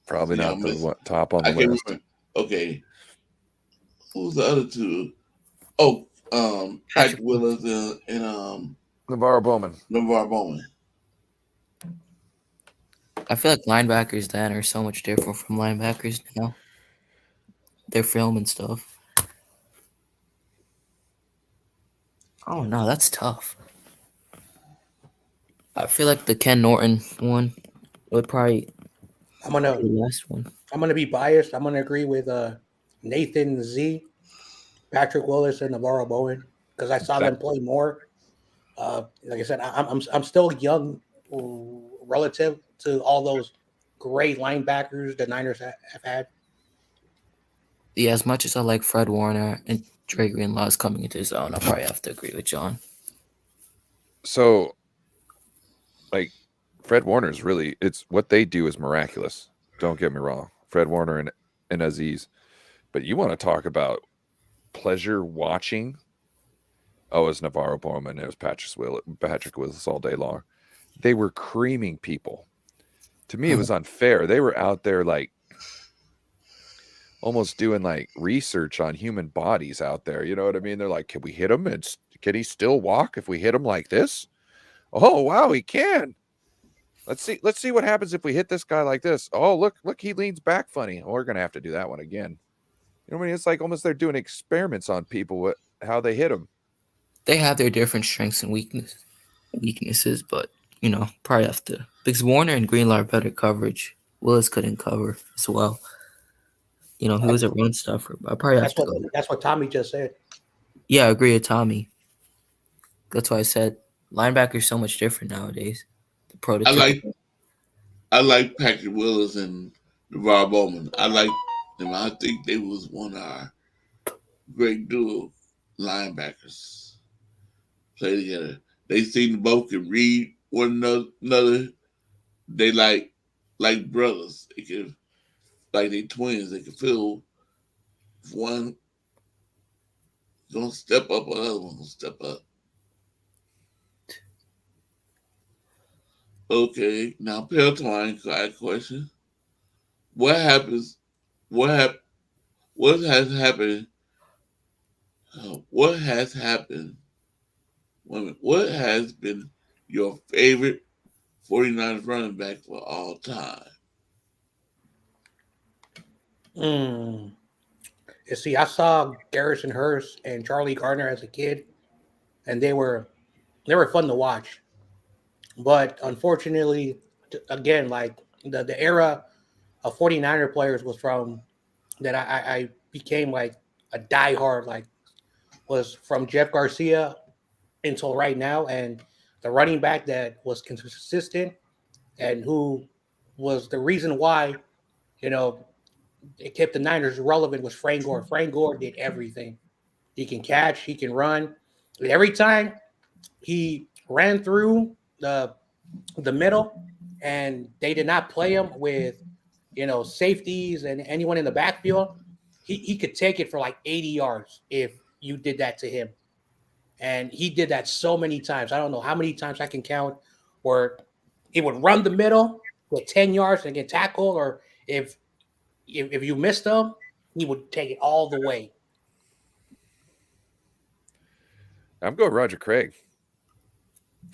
probably not the top on the I can't list. remember. Okay, who's the other 2? Oh, Patrick Willis and Navarro Bowman. LeVar Bowman. I feel like linebackers then are so much different from linebackers now. Their film and stuff. Oh no, that's tough. I feel like the Ken Norton one would probably I'm be gonna the last one. be biased. I'm gonna agree with Nathan Z, Patrick Willis, and Navarro Bowen because I saw them play more. Like I said, I'm still young relative to all those great linebackers the Niners have had. Yeah, as much as I like Fred Warner and Dre Greenlaw is coming into his own, I'll probably have to agree with John. So, like, Fred Warner's really, it's what they do is miraculous. Don't get me wrong. Fred Warner and Aziz. But you want to talk about pleasure watching? Oh, it was Navarro Bowman. It was Patrick Willis all day long. They were creaming people. To me, it was unfair. They were out there like almost doing like research on human bodies out there. You know what I mean? They're like, can we hit him? And can he still walk if we hit him like this? Oh, wow, he can. Let's see what happens if we hit this guy like this. Oh, look, he leans back funny. Oh, we're gonna have to do that one again. You know what I mean? It's like almost they're doing experiments on people with how they hit them. They have their different strengths and weaknesses, but probably have to because Warner and Greenlaw are better coverage. Willis couldn't cover as well. He was a run stuffer. But I probably have to go. That's what Tommy just said. Yeah, I agree with Tommy. That's why I said linebackers so much different nowadays. The prototypical. I like Patrick Willis and Navarro Bowman. I like them. I think they was one of our great duo linebackers. Play together. They seem both can read one another. They like brothers. They can like they twins. They can feel if one gonna step up, another one gonna step up. Okay, now Pelton, I got a question. What happens? What has happened? What has happened? What has been your favorite 49ers running back for all time? You see, I saw Garrison Hurst and Charlie Gardner as a kid, and they were fun to watch. But unfortunately, again, like the era of 49er players was from that I became like a diehard, like was from Jeff Garcia until right now. And the running back that was consistent and who was the reason why, it kept the Niners relevant was Frank Gore. Frank Gore did everything. He can catch, he can run. And every time he ran through the middle and they did not play him with, safeties and anyone in the backfield, he could take it for like 80 yards if you did that to him. And he did that so many times. I don't know how many times I can count where he would run the middle with 10 yards and get tackled, or if you missed him, he would take it all the way. I'm going Roger Craig.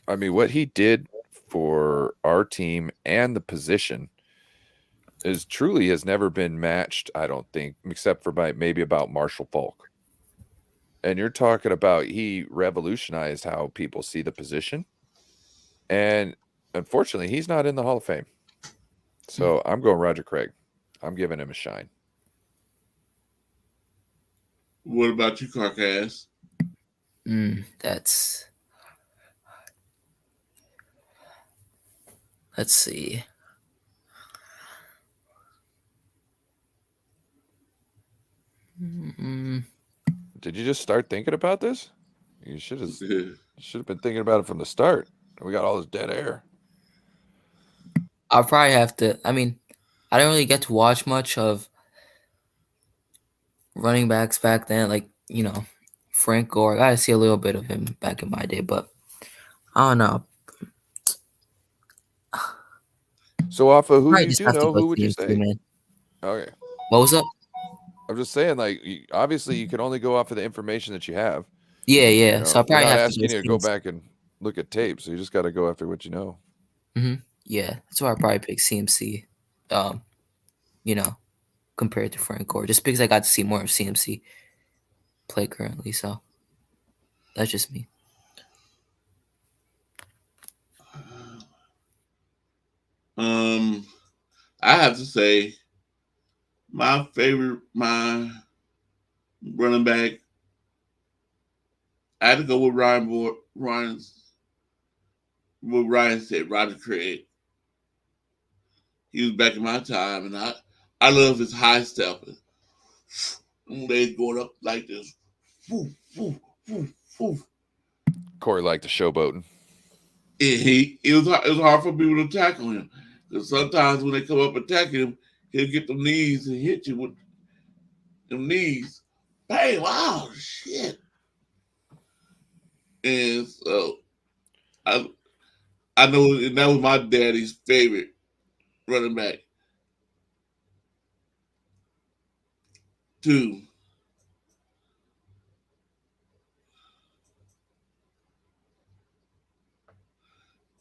I mean, what he did for our team and the position is truly has never been matched, I don't think, except for maybe about Marshall Faulk. And you're talking about he revolutionized how people see the position. And unfortunately, he's not in the Hall of Fame. So I'm going Roger Craig. I'm giving him a shine. What about you, Carcass? Let's see. Did you just start thinking about this? You should have been thinking about it from the start. We got all this dead air. I'll probably have to. I mean, I didn't really get to watch much of running backs back then. Like, Frank Gore. I got to see a little bit of him back in my day, but I don't know. So off of who Probably you just do have to know, go who would you CMC, say? man. Okay. What was up? I'm just saying, like, obviously you can only go off of the information that you have. Yeah. So I probably we're not have asking to you to go back and look at tape, so you just got to go after what you know. Yeah, that's why I probably pick CMC. Compared to Frank Gore, just because I got to see more of CMC play currently. So that's just me. I have to say my running back. I had to go with what Ryan said, Roger Craig. He was back in my time, and I love his high stepping. They going up like this. Woof, woof, woof, woof. Corey liked the showboating. It was hard for people to tackle him because sometimes when they come up attacking him, he'll get them knees and hit you with them knees. Bang! Wow, shit! And so I know that was my daddy's favorite running back too.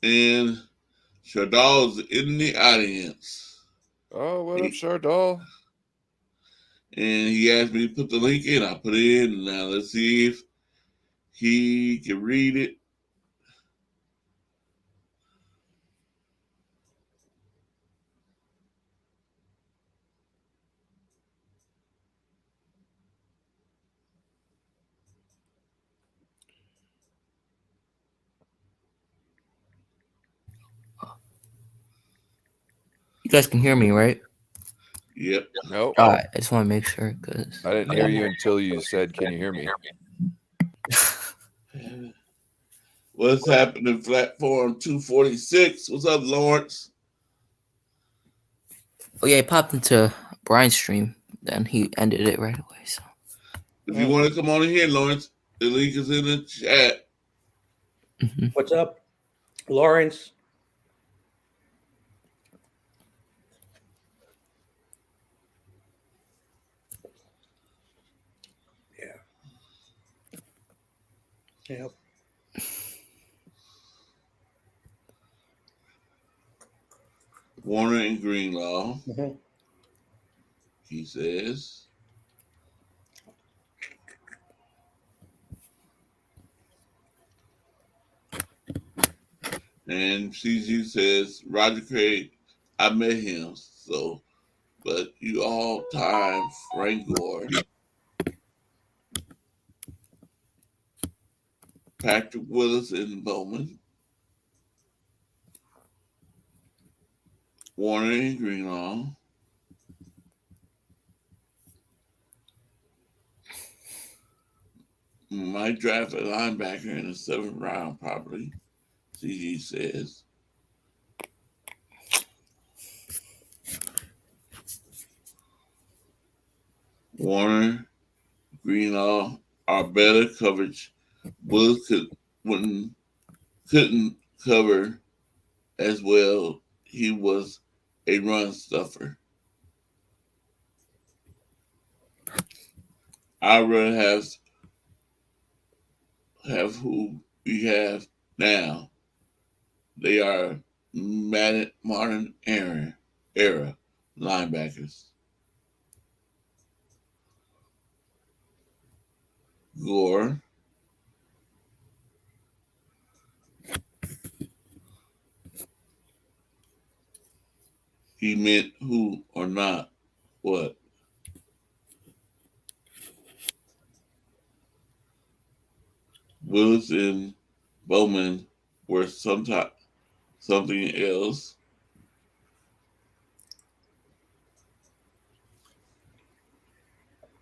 And Shardall's in the audience. Oh, what up, Shardall? And he asked me to put the link in. I put it in. Now let's see if he can read it. You guys can hear me, right? Yep. Nope. All right. I just want to make sure because I didn't hear you until you said, "Can you hear me?" What's happening? Platform 246. What's up, Lawrence? oh yeah, I popped into Brian's stream. Then he ended it right away. So If you want to come on in here, Lawrence, the link is in the chat. What's up, Lawrence? Yep. Warner and Greenlaw, Mm-hmm. he says. And CG says, Roger Craig, I met him, so, but you all time Frank Gore, Patrick Willis and Bowman, Warner and Greenlaw, might draft a linebacker in the 7th round, probably, CG says. Warner, Greenlaw are better coverage. Willis couldn't cover as well. He was a run stuffer. I'd rather have who we have now. They are modern era linebackers. Gore, he meant who or not what. Willis and Bowman were something else.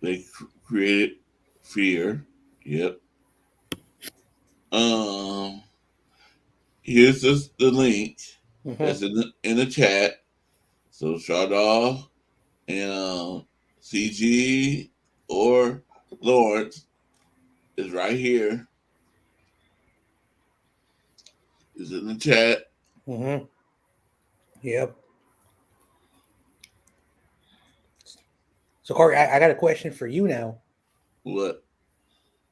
They created fear. Yep. Here's the link that's in the chat. So Shardall and CG or Lawrence is right here. Is in the chat. Mm-hmm. Yep. So Corey, I got a question for you now. What?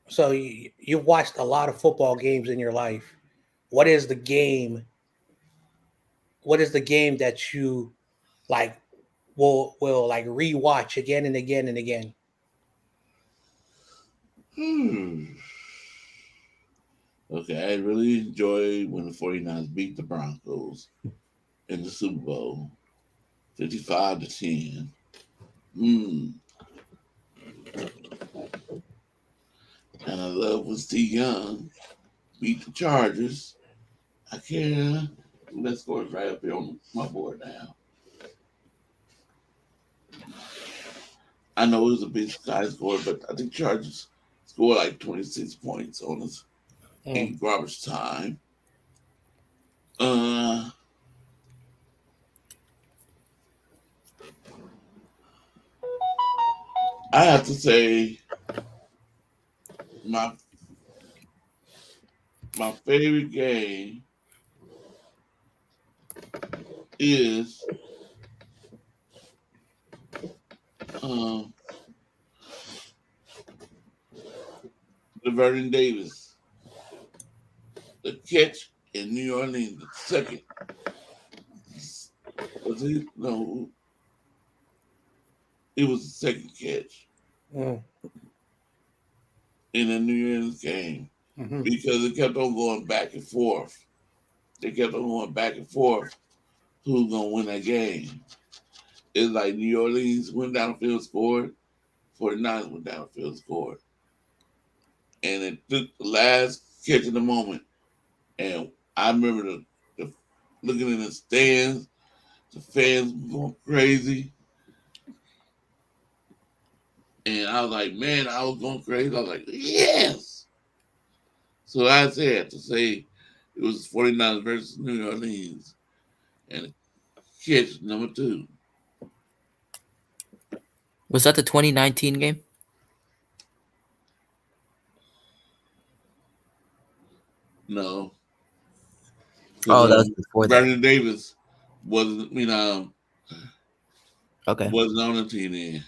So you've watched a lot of football games in your life. What is the game? What is the game that you like will like rewatch again and again and again? Okay, I really enjoy when the 49ers beat the Broncos. in the Super Bowl, 55-10. And I love when Steve Young beat the Chargers. I can't. That score is right up here on my board now. I know it was a big sky score, but I think Chargers scored like 26 points on us in garbage time. I have to say my favorite game is the Vernon Davis, the catch in New Orleans, the second. Was it? No, it was the second catch in the New Orleans game because it kept on going back and forth. They kept on going back and forth. Who's gonna win that game? It's like New Orleans went down the field, scored. 49ers went down the field, scored. And it took the last catch of the moment. And I remember the looking in the stands, the fans going crazy. And I was like, man, I was going crazy. I was like, yes. So I had to say it was 49ers versus New Orleans. And catch number 2. Was that the 2019 game? No. Oh, that was before that. Vernon Davis wasn't, Okay. wasn't on the team then.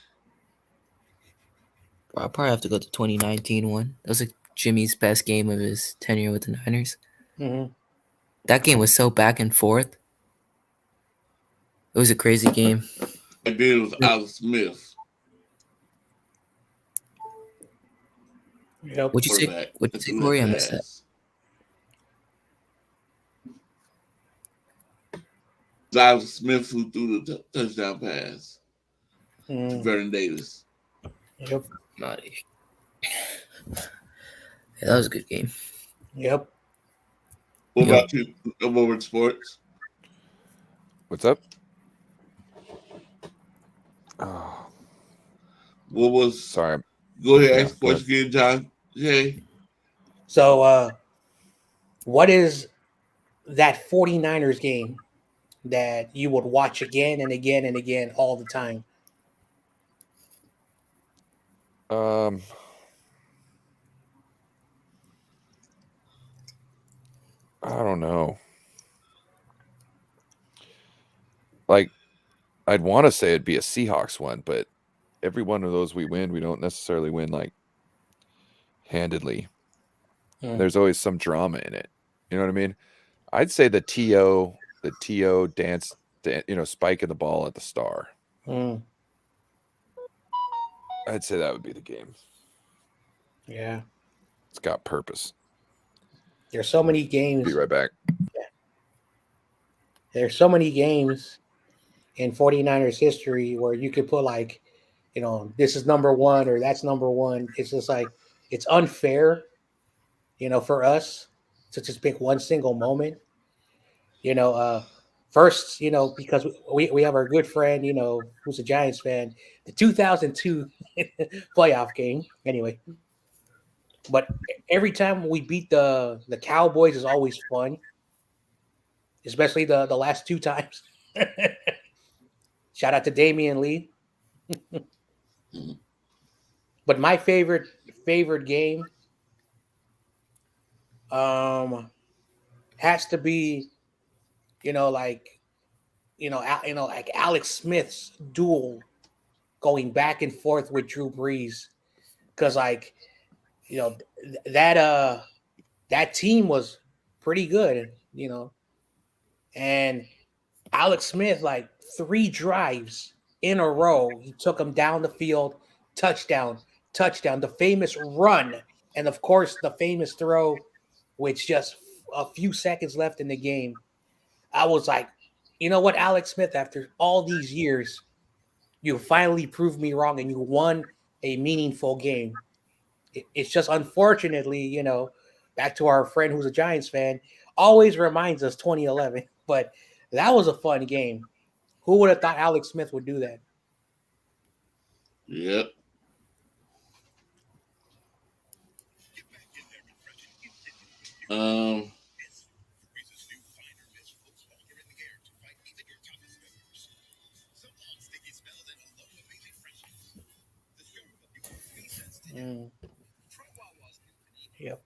I'll probably have to go to 2019 one. That was like Jimmy's best game of his tenure with the Niners. That game was so back and forth. It was a crazy game. And then it was Alex Smith. Yep. What'd you say? Quarterback. What'd you say, Corey? I missed that. Alex Smith who threw the touchdown pass to Vernon Davis. Yep. Yeah, that was a good game. Yep. What about you, over sports? What's up? Oh, What was? sorry. Go ahead, Yeah, ask question again, John. Jay. So, what is that 49ers game that you would watch again and again and again all the time? I don't know. Like, I'd want to say it'd be a Seahawks one, but every one of those we win, we don't necessarily win like handedly. There's always some drama in it. You know what I mean? I'd say the TO dance, spiking the ball at the star. I'd say that would be the game. Yeah. It's got purpose. There's so many games. Be right back. There's so many games in 49ers history where you could put like, this is number one or that's number one. It's just like, it's unfair, for us to just pick one single moment. First, because we have our good friend, who's a Giants fan, the 2002 playoff game. Anyway, but every time we beat the Cowboys is always fun, especially the last 2 times. Shout out to Damian Lee. But my favorite game has to be, like Alex Smith's duel going back and forth with Drew Brees, because that team was pretty good, and Alex Smith, like 3 drives in a row, he took them down the field, touchdown, the famous run, and of course the famous throw, with just a few seconds left in the game. I was like, you know what, Alex Smith, after all these years, you finally proved me wrong and you won a meaningful game. It's just unfortunately, back to our friend who's a Giants fan, always reminds us 2011. But that was a fun game. Who would have thought Alex Smith would do that? Yep. Um. Yep.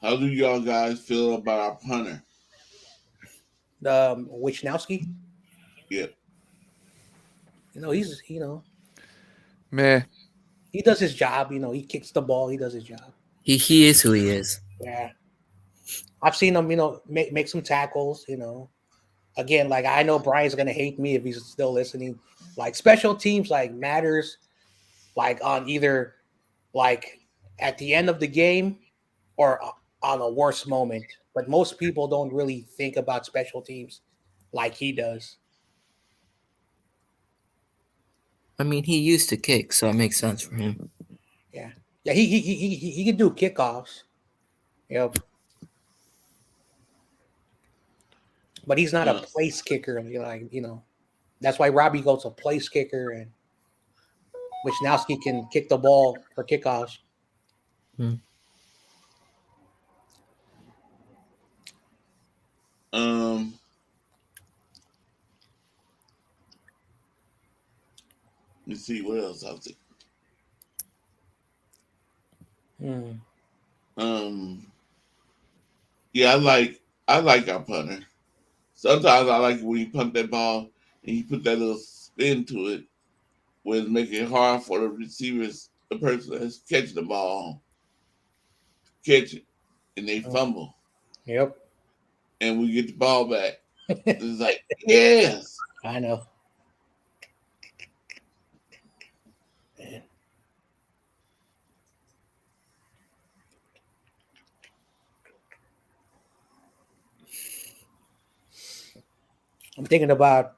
How do y'all guys feel about our punter? Wisnowski. Yep. He's Meh. he does his job. He kicks the ball. He does his job. He is who he is. Yeah. I've seen him, make some tackles. Again, like I know Brian's gonna hate me if he's still listening. Like special teams, like matters, like on either like at the end of the game or on a worse moment. But most people don't really think about special teams like he does. I mean, he used to kick, so it makes sense for him. Yeah, he can do kickoffs. Yep. But he's not a place kicker. That's why Robbie goes a place kicker, and Wisnowski can kick the ball for kickoffs. Let's see what else I think. Yeah, I like our punter. Sometimes I like when you punt that ball and you put that little spin to it, where it's making it hard for the receivers, the person that's catching the ball, catch it, and they fumble. Yep. And we get the ball back. It's like, yes. I know. I'm thinking about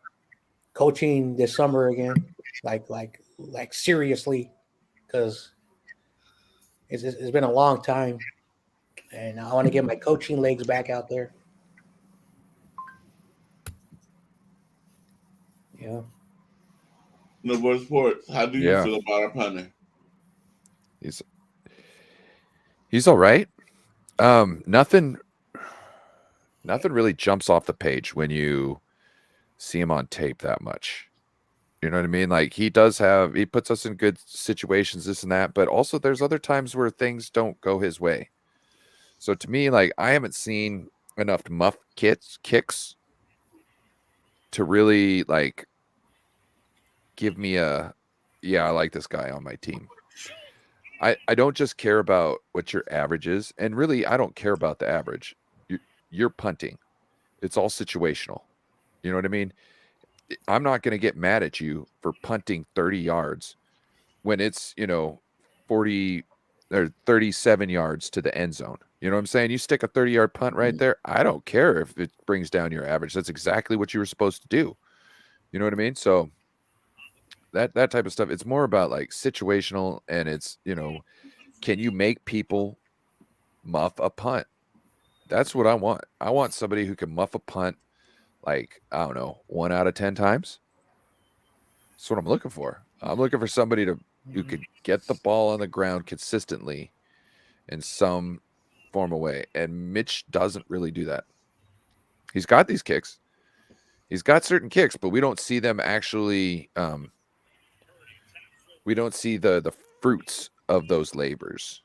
coaching this summer again, like seriously, because it's been a long time, and I want to get my coaching legs back out there. Yeah. No more sports. How do you Yeah. feel about our punter? He's all right. Nothing really jumps off the page when you see him on tape that much. You know what I mean? Like he puts us in good situations, this and that, but also there's other times where things don't go his way. So to me, like I haven't seen enough muff kicks to really like give me I like this guy on my team. I don't just care about what your average is, and really I don't care about the average. You're punting. It's all situational. You know what I mean? I'm not going to get mad at you for punting 30 yards when it's, 40 or 37 yards to the end zone. You know what I'm saying? You stick a 30-yard punt right there. I don't care if it brings down your average. That's exactly what you were supposed to do. You know what I mean? So that type of stuff, it's more about like situational, and it's, can you make people muff a punt? That's what I want. I want somebody who can muff a punt like, I don't know, 1 out of 10 times. That's what I'm looking for. I'm looking for somebody who could get the ball on the ground consistently in some form of way. And Mitch doesn't really do that. He's got these kicks. He's got certain kicks, but we don't see them actually. We don't see the fruits of those labors,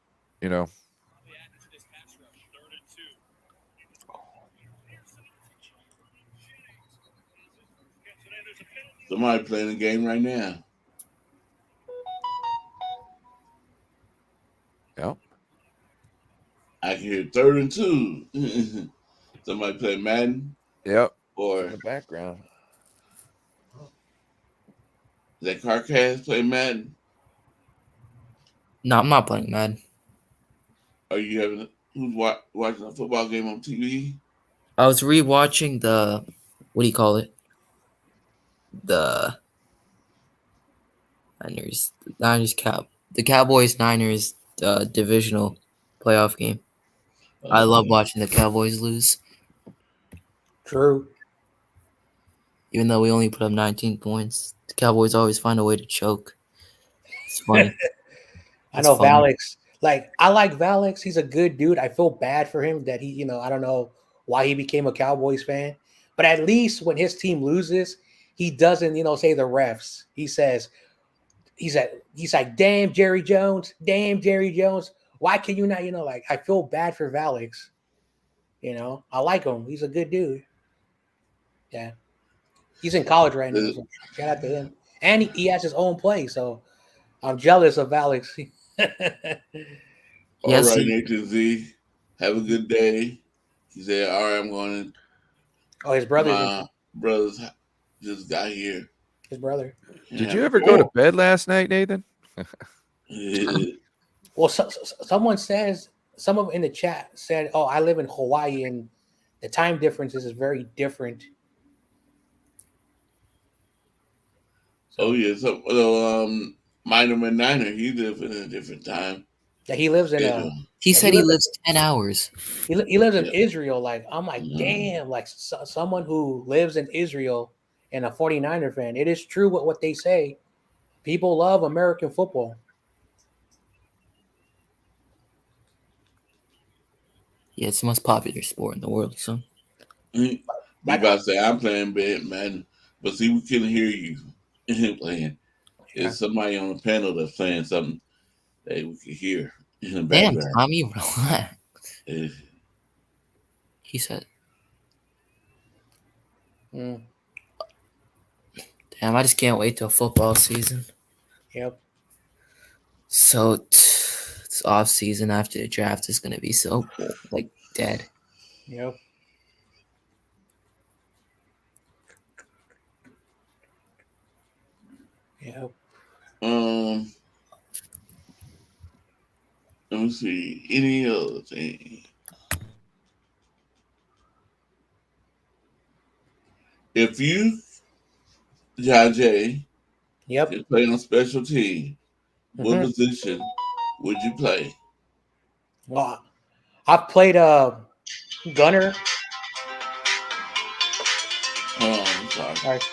Somebody playing a game right now. Yep. I can hear 3rd and 2. Somebody playing Madden. Yep. Or in the background. Is that Carcast playing Madden? No, I'm not playing Madden. Are you having who's watching a football game on TV? I was rewatching the, what do you call it? the the Cowboys Niners divisional playoff game. I love watching the Cowboys lose, True. even though we only put up 19 points. The Cowboys always find a way to choke. It's funny. I It's know funny. Valix. Like I like Valix. He's a good dude. I feel bad for him that he, I don't know why he became a Cowboys fan, but at least when his team loses, he doesn't, say the refs. He says, he's like, damn Jerry Jones, Why can you not, like I feel bad for Valix. I like him. He's a good dude. Yeah. He's in college right now. So shout out to him. And he has his own play. So I'm jealous of Alex. All Yes, right, he- Nathan Z. Have a good day. He said, all right, I'm going Oh, his to brother's my brothers just got here. his brother. Did you ever go to bed last night, Nathan? Well, someone says, someone in the chat said, "Oh, I live in Hawaii, and the time differences is very different." Oh yeah, so Minor Niner, he lives in a different time. Yeah, he lives in schedule. he Yeah, said he he lives- lives 10 hours. he lives in Yeah. Israel. Like I'm like, Mhm. damn, like someone who lives in Israel and a 49er fan. It is true what they say. People love American football. Yeah, it's the most popular sport in the world. So He about to say I'm playing bad man, but see we couldn't hear you playing. Yeah. There's somebody on the panel that's playing something that we could hear in the damn, background. Tommy, relax. Yeah. He said, Mm, damn, I just can't wait till football season. yep. So it's off season after the draft is gonna be so like dead. Yep. Yep. Let me see. Any other thing? If you, Jay, Yep. could play on special team, what Mhm. position would you play? Well, I've played gunner. I'm sorry. All right.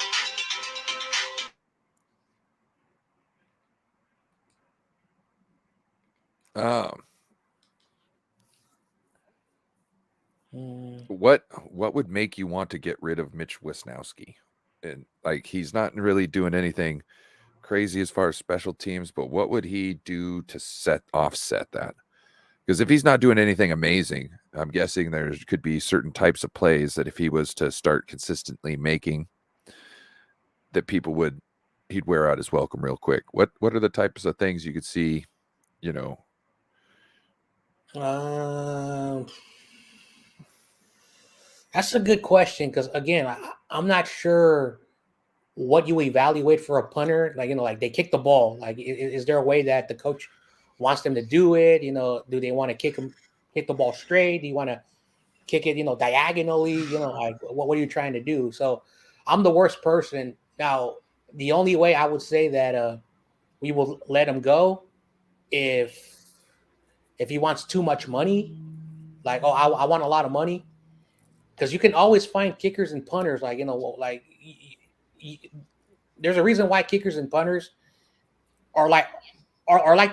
What would make you want to get rid of Mitch Wisnowski? And like he's not really doing anything crazy as far as special teams, but what would he do to offset that? Because if he's not doing anything amazing, I'm guessing there could be certain types of plays that if he was to start consistently making, that he'd wear out his welcome real quick. What are the types of things you could see, That's a good question because again, I'm not sure what you evaluate for a punter. Like like they kick the ball. Like, is there a way that the coach wants them to do it? Do they want to kick the ball straight? Do you want to kick it, diagonally? Like what are you trying to do? So I'm the worst person. Now, the only way I would say that we will let him go if he wants too much money. Like, oh, I want a lot of money. Because you can always find kickers and punters, like there's a reason why kickers and punters are like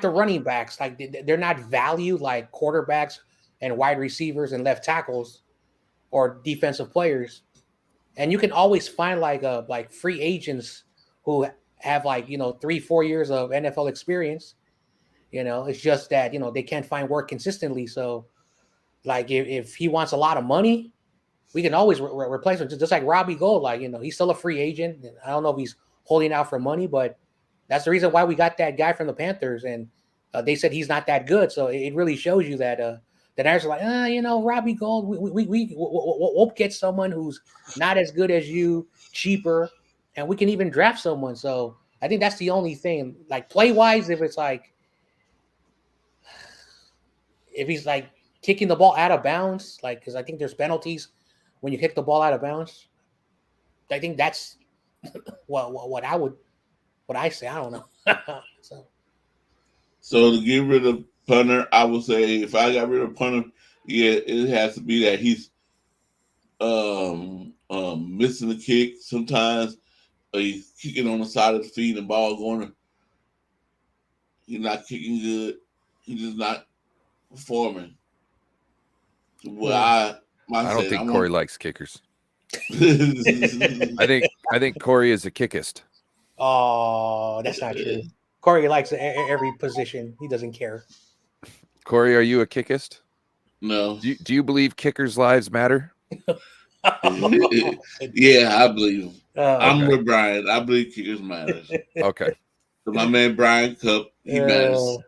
the running backs. Like they're not valued like quarterbacks and wide receivers and left tackles or defensive players. And you can always find like free agents who have 3-4 years of NFL experience. It's just that they can't find work consistently. So like if he wants a lot of money, we can always replace him, just like Robbie Gould. Like, he's still a free agent. I don't know if he's holding out for money, but that's the reason why we got that guy from the Panthers. And they said he's not that good. So it really shows you that the Niners are like, Robbie Gould, we'll get someone who's not as good as you, cheaper, and we can even draft someone. So I think that's the only thing. Like play-wise, if he's like kicking the ball out of bounds, like because I think there's penalties when you kick the ball out of bounds. I think that's what I say. I don't know. So to get rid of punter, I would say if I got rid of punter, yeah, it has to be that he's missing the kick sometimes, or he's kicking on the side of the feet and ball going. He's not kicking good. He's just not performing. Well, I don't think Corey likes kickers. I I think Corey is a kickist. Oh, that's not true. Corey likes every position. He doesn't care. Corey, are you a kickist? No. Do you believe kickers' lives matter? Yeah, I believe him. I'm Okay. with Brian. I believe kickers matters. Okay. So my man Brian Cup, he matters.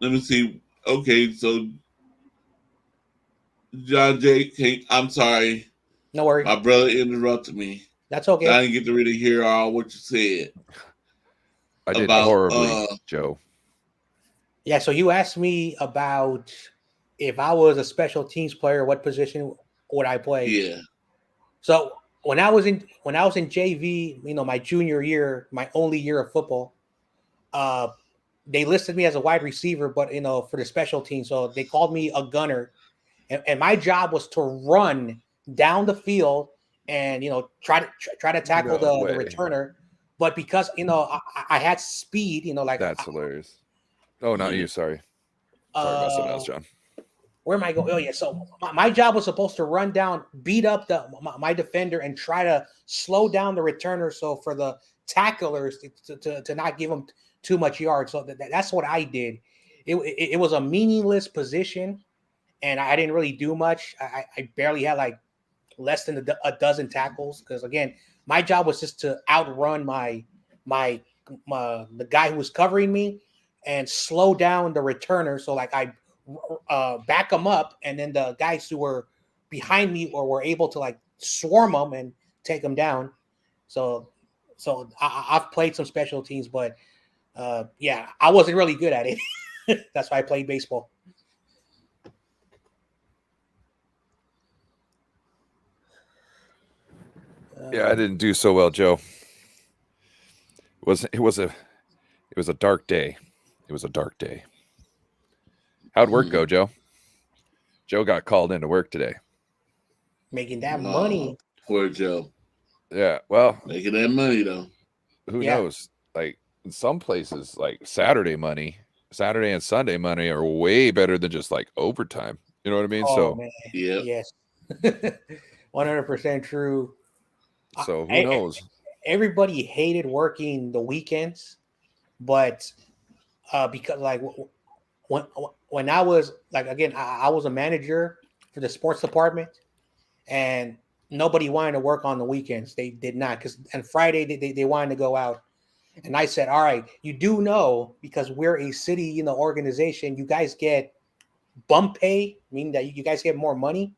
Let me see. Okay, so John J. I'm sorry. No worries. My brother interrupted me. That's okay. I didn't get to really hear all what you said. I did horribly, Joe. Yeah, so you asked me about if I was a special teams player, what position would I play? Yeah. So when I was in JV, my junior year, my only year of football, they listed me as a wide receiver, but for the special team, so they called me a gunner, and my job was to run down the field and try to tackle the returner. But because I had speed, That's hilarious. Oh, not you. Sorry. Sorry about something else, John. Where am I going? Oh yeah. So my job was supposed to run down, beat up my defender, and try to slow down the returner. So for the tacklers to not give them too much yards. So that's what I did. It was a meaningless position, and I didn't really do much. I barely had like less than a dozen tackles because again, my job was just to outrun the guy who was covering me and slow down the returner. So like I back them up, and then the guys who were behind me or were able to like swarm them and take them down. So I've played some special teams, but yeah, I wasn't really good at it. That's why I played baseball. Yeah, I didn't do so well, Joe. It was a dark day. It was a dark day. How'd work go, Joe? Joe got called into work today. Making that money. Poor Joe. Yeah, well, making that money though. Who knows? Like in some places, like Saturday and Sunday money are way better than just like overtime. You know what I mean? Oh, man. Yeah. Yes. 100% true. So who knows? Everybody hated working the weekends, but because like when I was like, again, I was a manager for the sports department, and nobody wanted to work on the weekends. They did not, and Friday they wanted to go out. And I said, all right, you do know, because we're a city, organization, you guys get bump pay, meaning that you guys get more money.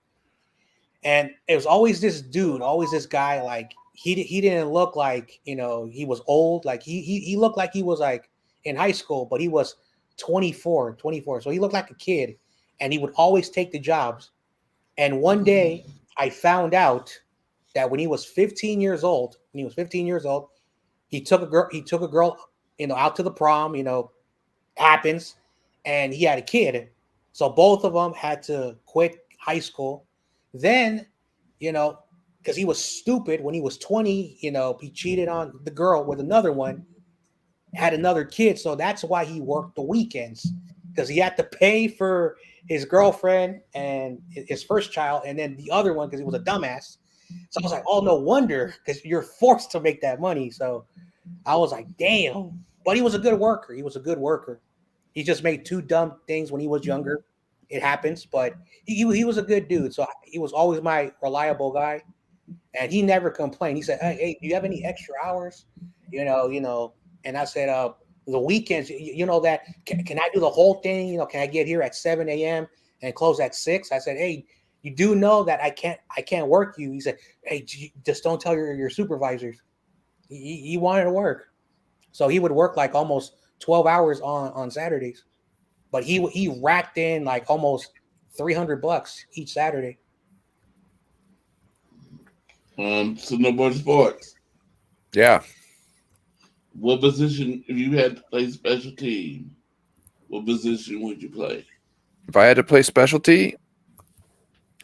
And it was always this dude, always this guy, like he didn't look like, he was old. Like he looked like he was like in high school, but he was 24. So he looked like a kid, and he would always take the jobs. And one day I found out that when he was 15 years old, he took a girl, out to the prom, happens, and he had a kid. So both of them had to quit high school. Then, because he was stupid when he was 20, he cheated on the girl with another one, had another kid. So that's why he worked the weekends, because he had to pay for his girlfriend and his first child, and then the other one because he was a dumbass. So I was like, oh, no wonder, because you're forced to make that money. So I was like, damn. But he was a good worker. He just made two dumb things when he was younger. It happens, but he was a good dude. So he was always my reliable guy, and he never complained. He said, hey, do you have any extra hours? And I said, the weekends, that can I do the whole thing? Can I get here at 7 a.m. and close at 6? I said, hey, you do know that I can't work you. He said, hey, just don't tell your supervisors. He wanted to work. So he would work like almost 12 hours on Saturdays. But he racked in like almost $300 each Saturday. So no more sports. Yeah. What position, if you had to play special team, what position would you play? If I had to play specialty,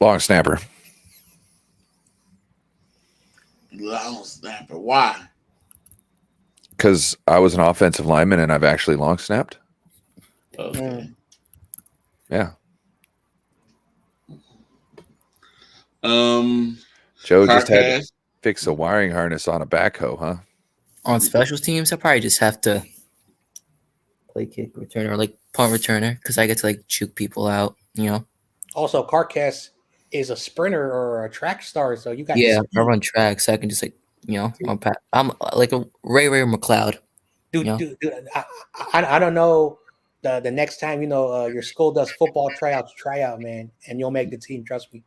long snapper. Long snapper. Why? Because I was an offensive lineman and I've actually long snapped. Okay. Yeah. Joe Joe just had to Carcass. fix a wiring harness on a backhoe, huh? On special teams, I probably just have to play kick returner or like punt returner because I get to like juke people out. You know. Also, Carcass is a sprinter or a track star, so you got Yeah, speed. I run track, so I can just like I'm like a Ray McLeod. Dude, Yeah. dude, I don't know. The next time your school does football tryouts, try out, man, and you'll make the team. Trust me.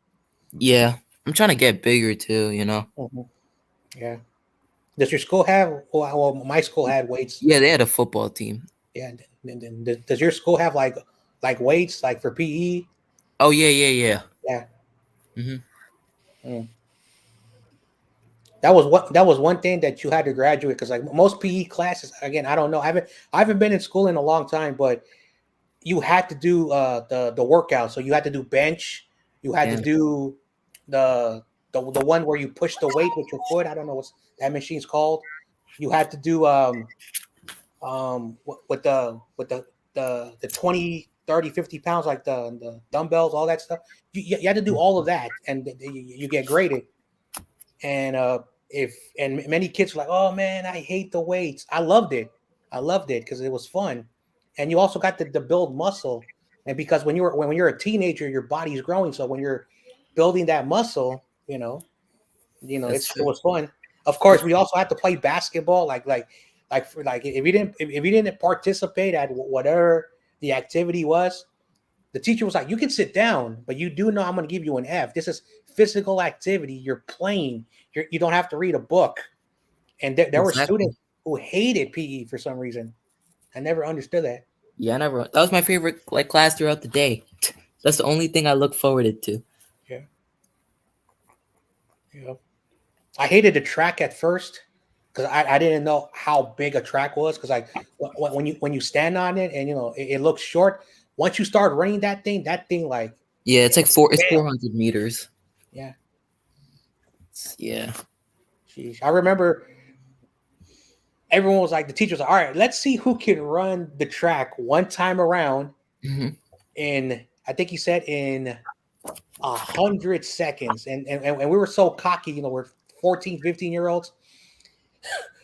Yeah, I'm trying to get bigger too. You know. Mhm. Yeah. Does your school have? Well, my school had weights. Yeah, they had a football team. Yeah. Does your school have like weights like for PE? Oh yeah. Yeah. Mm-hmm. That was one thing that you had to graduate because like most PE classes, again, I don't know. I haven't been in school in a long time, but you had to do the workout. So you had to do bench. You had to do the one where you push the weight with your foot. I don't know what that machine's called. You had to do with the 20, 30, 50 pounds, like the dumbbells, all that stuff. You had to do all of that, and you get graded. And many kids were like, "Oh man, I hate the weights." I loved it because it was fun, and you also got to build muscle. And because when you're a teenager, your body's growing, so when you're building that muscle, it was fun. Of course, we also had to play basketball, like if you didn't participate at whatever the activity was, the teacher was like, "You can sit down, but you do know I'm going to give you an F. This is physical activity. You're playing. You don't have to read a book." And there were students who hated PE for some reason. I never understood that. Yeah, that was my favorite like class throughout the day. That's the only thing I look forward to. Yeah. I hated the track at first because I didn't know how big a track was. Because like when you stand on it and it looks short. Once you start running that thing like it's like 400 meters. Yeah. Yeah. Jeez. I remember everyone was like, the teacher was like, "All right, let's see who can run the track one time around." Mm-hmm. In I think he said in 100 seconds. And we were so cocky, we're 14, 15-year-olds.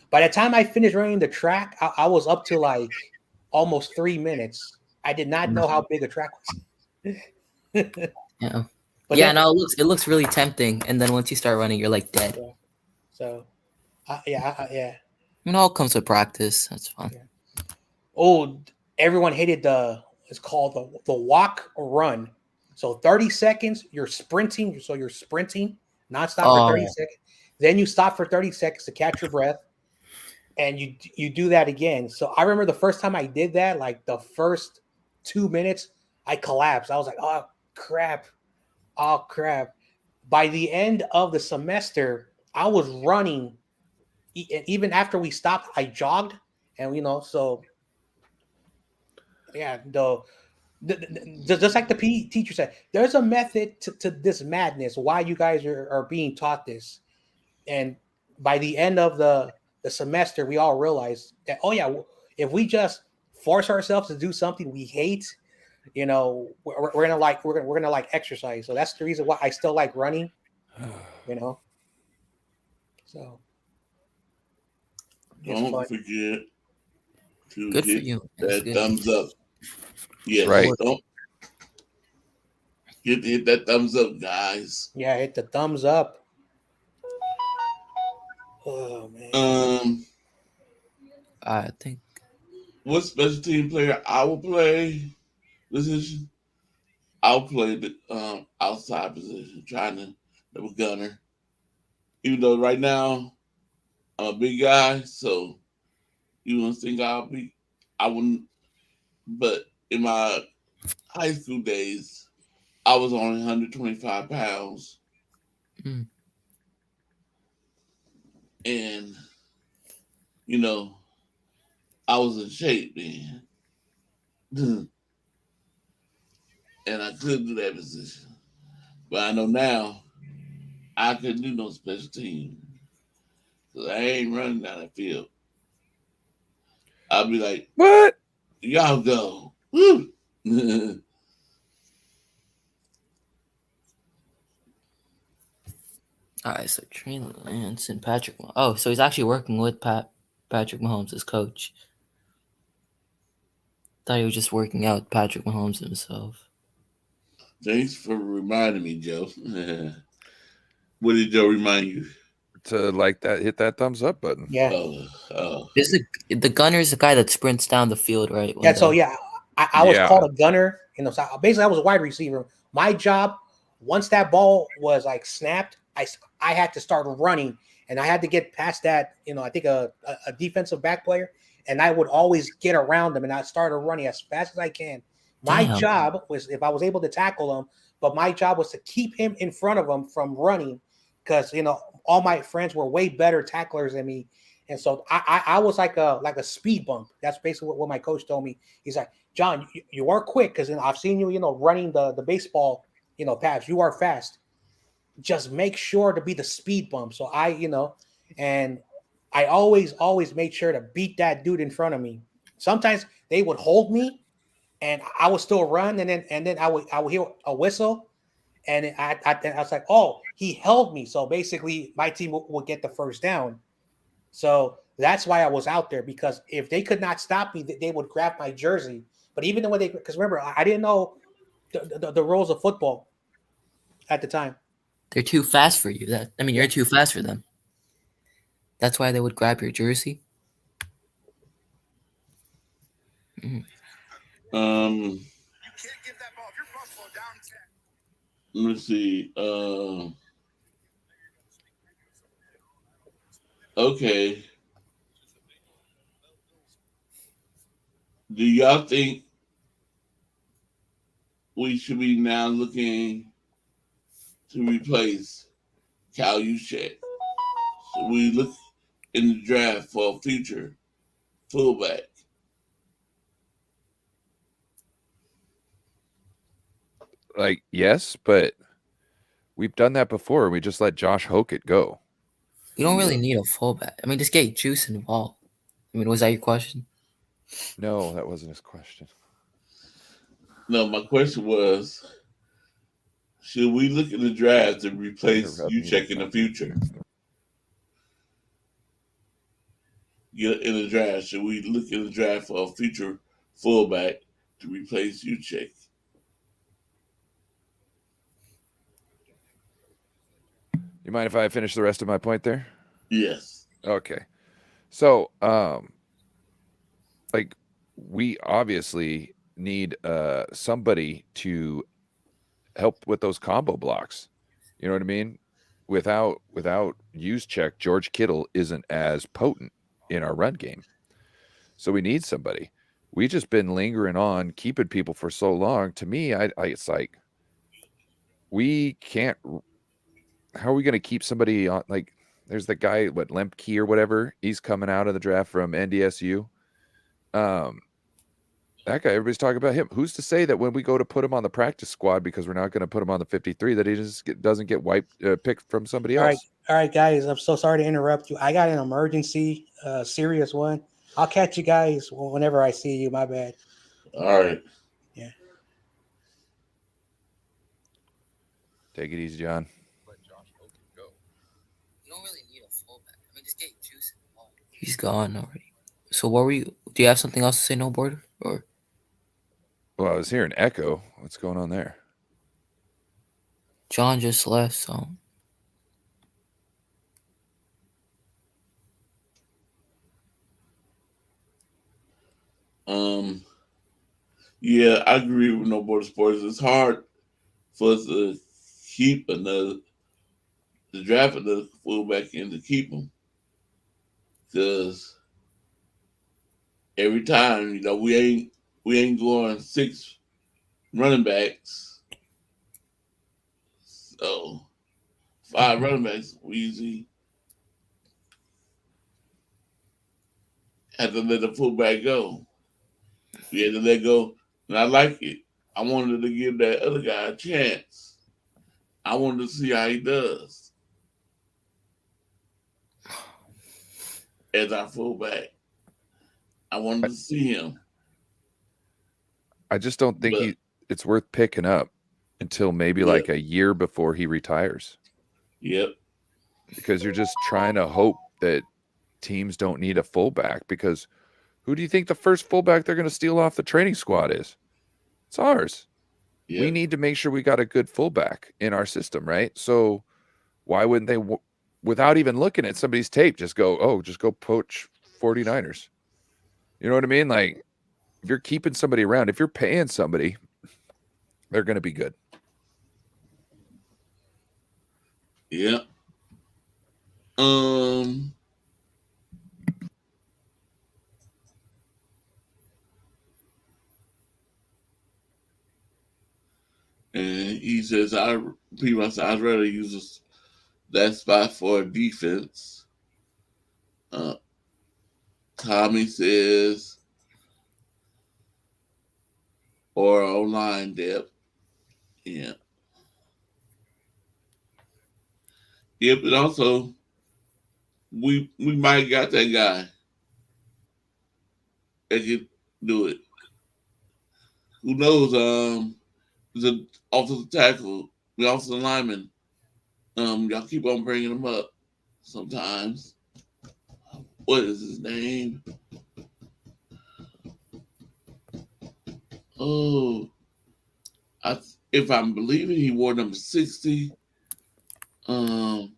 By the time I finished running the track, I was up to like almost 3 minutes. I did not know how big a track was. Yeah. But no, it looks really tempting, and then once you start running, you're like dead. Yeah. So, yeah. It all comes with practice. That's fun. Yeah. Oh, everyone hated it's called the walk or run. So 30 seconds, you're sprinting. So you're sprinting nonstop for 30 seconds. Then you stop for 30 seconds to catch your breath, and you do that again. So I remember the first time I did that, like the first 2 minutes, I collapsed. I was like, "Oh crap." By the end of the semester, I was running. And even after we stopped, I jogged, and so yeah, just like the PE teacher said, there's a method to this madness. Why you guys are being taught this? And by the end of the semester, we all realized that, oh yeah, if we just force ourselves to do something we hate, we're gonna like exercise. So that's the reason why I still like running. So don't forget to Good for hit you. that thumbs up. Yes, Right. Don't hit that thumbs up, guys. Yeah, hit the thumbs up. Oh man. I think. What special team player I will play position? I'll play the outside position, trying to have a gunner. Even though right now I'm a big guy, so you don't think I wouldn't. But in my high school days, I was only 125 pounds. Mm. And, you know, I was in shape then. And I couldn't do that position. But I know now I couldn't do no special team. Because I ain't running down that field. I'll be like, What? y'all go. Woo! All right, so Trey Lance and Patrick. Oh, so he's actually working with Patrick Mahomes as coach. Thought he was just working out with Patrick Mahomes himself. Thanks for reminding me, Joe. What did Joe remind you? To like that, hit that thumbs up button. Yeah. Oh. Is the gunner's the guy that sprints down the field, right? Yeah. So yeah, I was Yeah. called a gunner. You know, so basically I was a wide receiver. My job, once that ball was like snapped, I had to start running, and I had to get past that. You know, I think a defensive back player, and I would always get around them, and I started running as fast as I can. My Damn. job was, if I was able to tackle him, but my job was to keep him in front of him from running, because you know all my friends were way better tacklers than me. And so I was like a speed bump. That's basically what my coach told me. He's like, John, you are quick, because I've seen you, running the baseball, paths. You are fast. Just make sure to be the speed bump. So and I always made sure to beat that dude in front of me. Sometimes they would hold me, and I would still run, and then I would hear a whistle, and I was like, oh, he held me. So basically, my team would get the first down. So that's why I was out there, because if they could not stop me, they would grab my jersey. But even when because remember, I didn't know the rules of football at the time. They're too fast for you. You're too fast for them. That's why they would grab your jersey. Mm. Let me see. Okay. Do y'all think we should be now looking to replace Cal Juszczyk? So we look in the draft for a future fullback. Like, yes, but we've done that before. We just let Josh Hokett go. You don't really need a fullback. Just get Juice involved. Was that your question? No, that wasn't his question. No, my question was, should we look in the draft to replace Juszczyk in the future? In the draft, should we look in the draft for a future fullback to replace Juszczyk? You mind if I finish the rest of my point there? Yes. Okay. So, like, we obviously need somebody to help with those combo blocks. You know what I mean? Without Juszczyk, George Kittle isn't as potent in our run game. So we need somebody. We just been lingering on keeping people for so long. To me, it's like we can't. How are we going to keep somebody on? Like, there's the guy, Lemke or whatever. He's coming out of the draft from NDSU. That guy, everybody's talking about him. Who's to say that when we go to put him on the practice squad, because we're not going to put him on the 53, that he just doesn't get picked from somebody else? All right, guys. I'm so sorry to interrupt you. I got an emergency, serious one. I'll catch you guys whenever I see you. My bad. All right. Yeah. Take it easy, John. You don't really need a fullback. Just get Juice involved. He's gone already. So what were you? Do you have something else to say, No Border? Or? Well, I was hearing echo. What's going on there? John just left, so. Yeah, I agree with No Border Sports. It's hard for us to keep to draft another fullback and to keep him, because every time we ain't going 6 running backs So 5 running backs, Weezy had to let the fullback go. We had to let go, and I like it. I wanted to give that other guy a chance. I wanted to see how he does as our fullback. I wanted to see him. I just don't think But- it's worth picking up until maybe Yeah. like a year before he retires, Yep. because you're just trying to hope that teams don't need a fullback. Because who do you think the first fullback they're going to steal off the training squad is? It's ours. Yep. We need to make sure we got a good fullback in our system, right? So why wouldn't they, without even looking at somebody's tape, just go poach 49ers? You know what I mean? Like, if you're keeping somebody around, if you're paying somebody, they're going to be good. Yep. And he says, I'd rather use that spot for defense. Tommy says, or online depth. Yeah. Yep, and also we might got that guy that can do it. Who knows? The offensive tackle, the offensive lineman. Y'all keep on bringing him up sometimes. What is his name? Oh, if I'm believing, he wore number 60. Let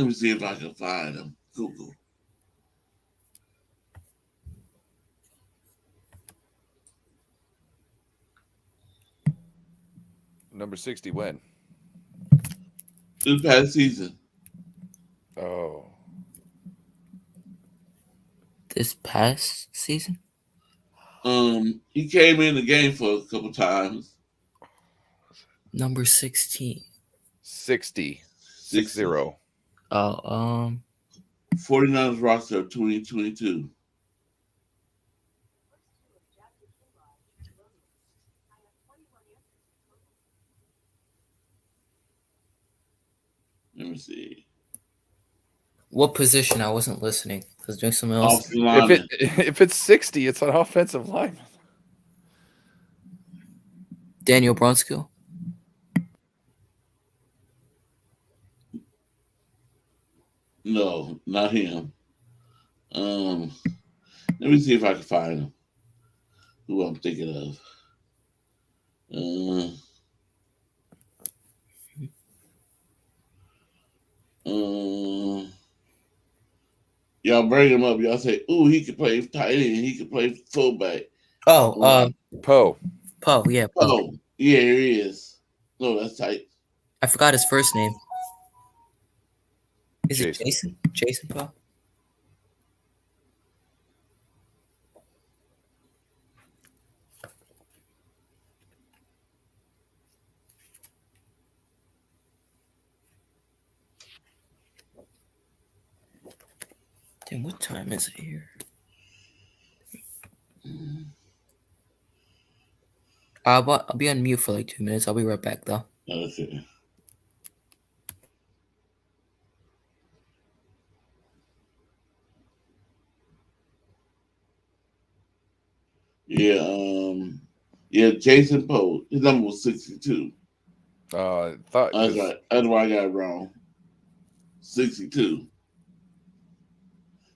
me see if I can find him. Google. Number 60 when? This past season. Oh. This past season? He came in the game for a couple times. Number 16. 60. 60. 49ers roster of 2022. Let me see. What position? I wasn't listening. I was doing something else. Offensive lineman. If it's 60, it's an offensive lineman. Daniel Brunskill. No, not him. Let me see if I can find him. Who I'm thinking of. Y'all bring him up. Y'all say, "Ooh, he could play tight end. He could play fullback." Oh, Poe. Poe. Yeah, Poe. Oh, yeah, here he is. No, that's tight. I forgot his first name. Is Jason. it Jason? Jason Poe? Damn, what time is it here? I'll be on mute for like 2 minutes. I'll be right back though. Okay. Yeah, Jason Poe. His number was 62. Thought That's right. That's why I got it wrong. 62.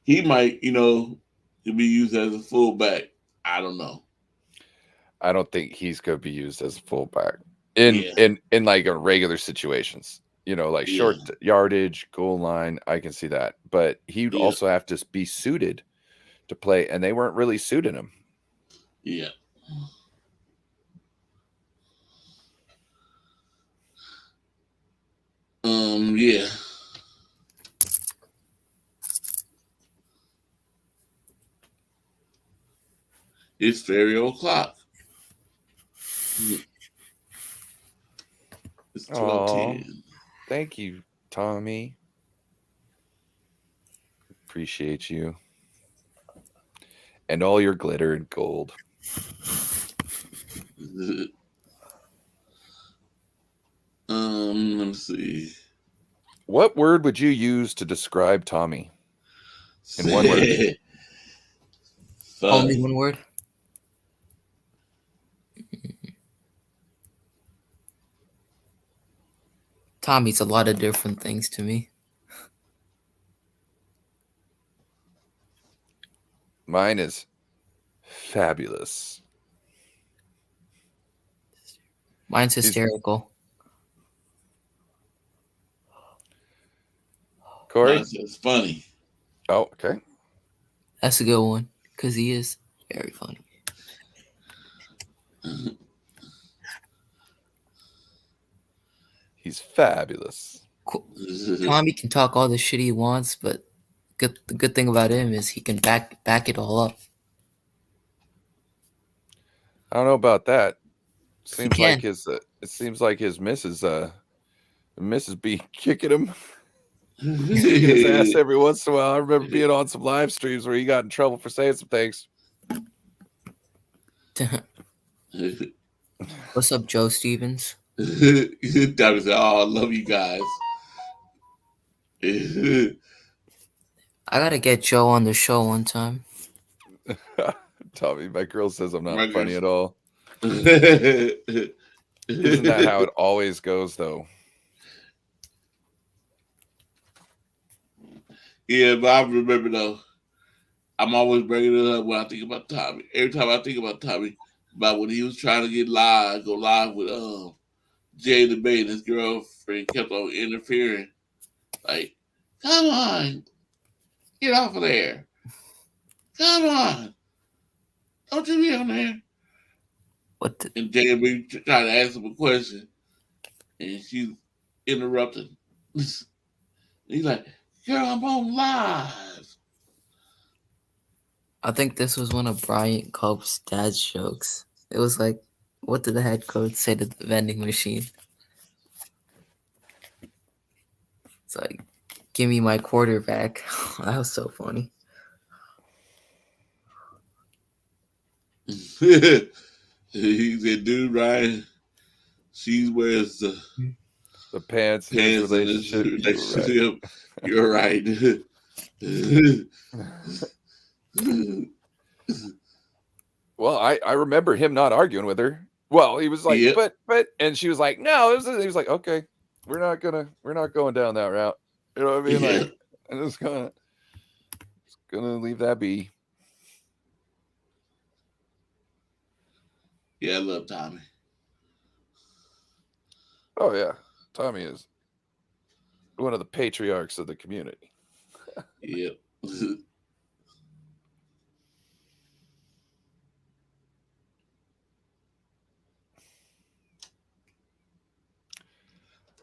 He might, could be used as a fullback. I don't know. I don't think he's going to be used as a fullback in like regular situations. Like short yardage, goal line. I can see that, but he'd also have to be suited to play, and they weren't really suiting him. Yeah. Yeah. It's very o'clock. It's Aw. 12:10. Thank you, Tommy. Appreciate you. And all your glitter and gold. Let me see. What word would you use to describe Tommy? In one word. Only Funny. one word. Tommy's a lot of different things to me. Mine is fabulous. Mine's He's- hysterical. Corey? That's funny. Oh, okay. That's a good one because he is very funny. He's fabulous. Cool. Tommy can talk all the shit he wants, but the good thing about him is he can back it all up. I don't know about that. He Seems can. like his missus be kicking him his ass every once in a while. I remember being on some live streams where he got in trouble for saying some things. What's up, Joe Stevens? Tommy said, "Oh, I love you guys." I gotta get Joe on the show one time. Tommy, my girl says I'm not My funny girl- at all. Isn't that how it always goes, though? Yeah, but I remember though. I'm always bringing it up when I think about Tommy. Every time I think about Tommy, about when he was trying to go live with Jay the Bait, and his girlfriend kept on interfering. Like, come on, get off of there. Come on, don't you be on there. What the, And Jay be trying to ask him a question, and she's interrupting. He's like, "Girl, I'm on live." I think this was one of Bryant Cope's dad's jokes. It was like, what did the head coach say to the vending machine? It's like, give me my quarterback. That was so funny. He said, "Dude, Ryan, she wears the pants in his pants in this relationship. You're right." Well, I remember him not arguing with her. Well, he was like, Yep. but, and she was like, no. He was like, okay, we're not going down that route. You know what I mean? Yeah. Like, I'm just gonna leave that be. Yeah, I love Tommy. Oh yeah, Tommy is one of the patriarchs of the community. Yep.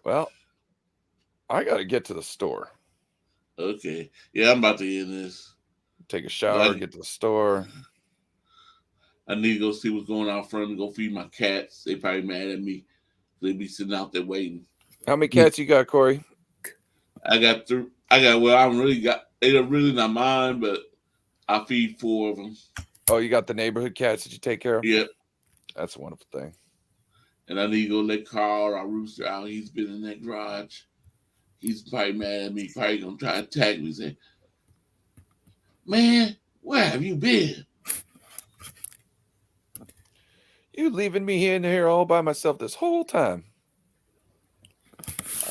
Well, I got to get to the store, Okay. Yeah, I'm about to end this. take a shower, Like- get to the store. I need to go see what's going on front and go feed my cats. They probably mad at me. They be sitting out there waiting. How many cats you got, Corey? Well, I really got. They're really not mine, but I feed 4 of them. Oh, you got the neighborhood cats that you take care of? Yep. That's a wonderful thing. And I need to go let Carl, our rooster, out. He's been in that garage. He's probably mad at me. Probably gonna try to attack me. Say, "Man, where have you been?" You leaving me in here all by myself this whole time.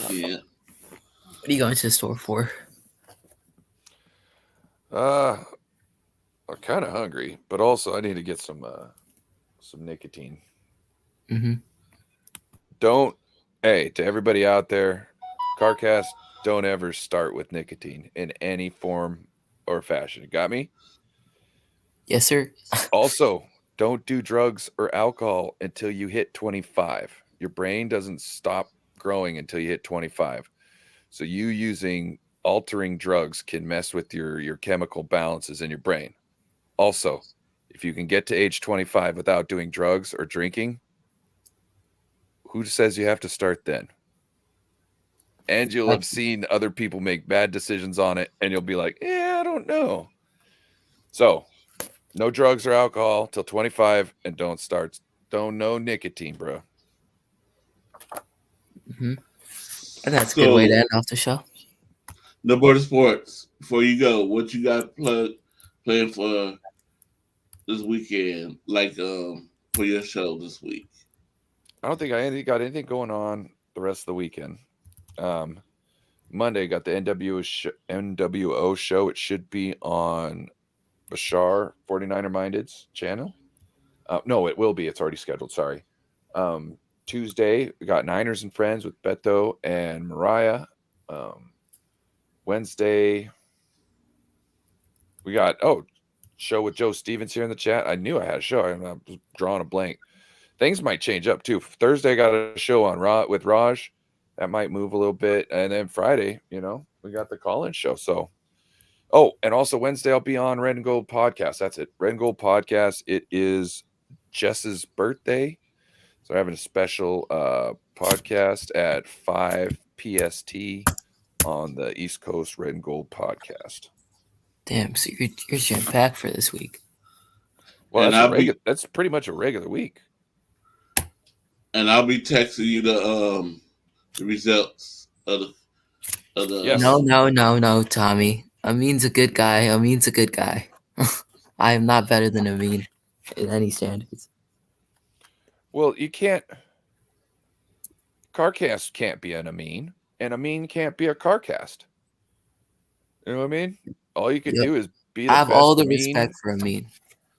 Yeah. What are you going to the store for? I'm kind of hungry, but also I need to get some nicotine. Mm-hmm. Hey, to everybody out there, CarCast, don't ever start with nicotine in any form or fashion. Got me? Yes, sir. Also, don't do drugs or alcohol until you hit 25. Your brain doesn't stop growing until you hit 25. So you using altering drugs can mess with your chemical balances in your brain. Also, if you can get to age 25 without doing drugs or drinking, who says you have to start then? And you'll have seen other people make bad decisions on it, and you'll be like, yeah, I don't know. So, no drugs or alcohol till 25, and don't know nicotine, bro. Mm-hmm. And that's a good way to end off the show. No Border Sports. Before you go, what you got planned for this weekend? Like for your show this week? I don't think I got anything going on the rest of the weekend. Monday got the NWO show. It should be on Bashar 49er Minded's channel. No, it will be. It's already scheduled. Sorry. Tuesday, we got Niners and Friends with Beto and Mariah. Wednesday, we got, show with Joe Stevens here in the chat. I knew I had a show. I was drawing a blank. Things might change up too. Thursday, I got a show on with Raj. That might move a little bit. And then Friday, we got the call-in show. So, and also Wednesday, I'll be on Red and Gold Podcast. That's it. Red and Gold Podcast. It is Jess's birthday. So we're having a special podcast at 5 PST on the East Coast Red and Gold Podcast. Damn, so you're jam-packed for this week. Well, that's pretty much a regular week. And I'll be texting you the results of the Yes. No, Tommy. Amin's a good guy. I am not better than Amin in any standards. Well, you can't. CarCast can't be an Amin, and Amin can't be a CarCast. You know what I mean? All you can do is be the I have best all the Amin. respect for Amin.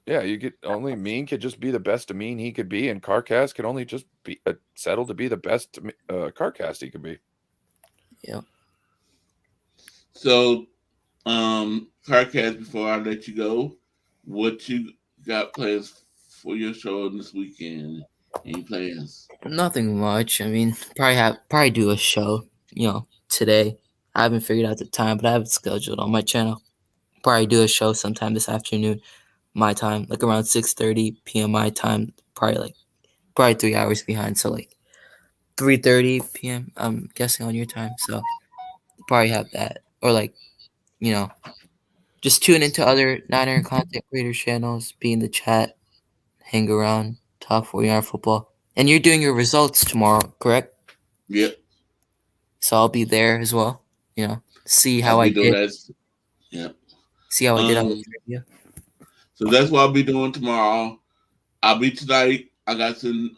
Yeah, only Amin could just be the best Amin he could be, and CarCast can only just be settle to be the best CarCast he could be. Yeah. So, CarCast, before I let you go, what you got plans for your show this weekend? Any plans? Nothing much. I mean, probably do a show, today. I haven't figured out the time, but I have it scheduled on my channel. Probably do a show sometime this afternoon, my time, like around 6:30 p.m. my time. Probably 3 hours behind, so like 3:30 p.m. I'm guessing on your time. So probably have that, or just tune into other Niner content creator channels, be in the chat, hang around, talk 49er football. And you're doing your results tomorrow, correct? Yep. So I'll be there as well. See how I did. Yep. See how I did on the trivia. So that's what I'll be doing tomorrow. I'll be tonight. I got some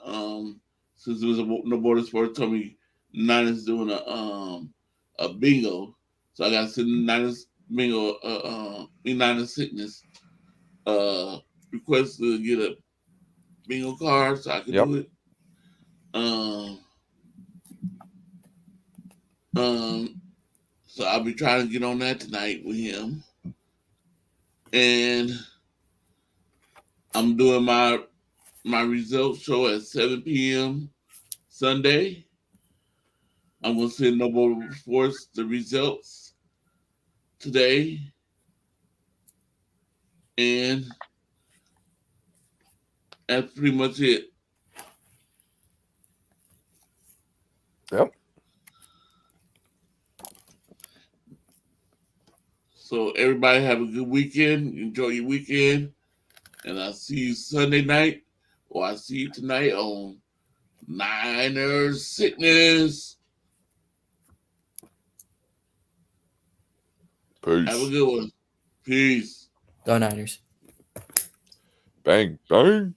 since there was No Border Sports told me Niners doing a bingo. So I got to send Niners bingo Niners Sickness request to get a bingo card so I can do it. So I'll be trying to get on that tonight with him. And I'm doing my results show at 7 p.m. Sunday. I'm going to send No Border Sports the results today. And that's pretty much it. Yep. So everybody have a good weekend. Enjoy your weekend. And I'll see you Sunday night, or I'll see you tonight on Niners Sickness. Peace. Have a good one. Peace. Go Niners. Bang, bang.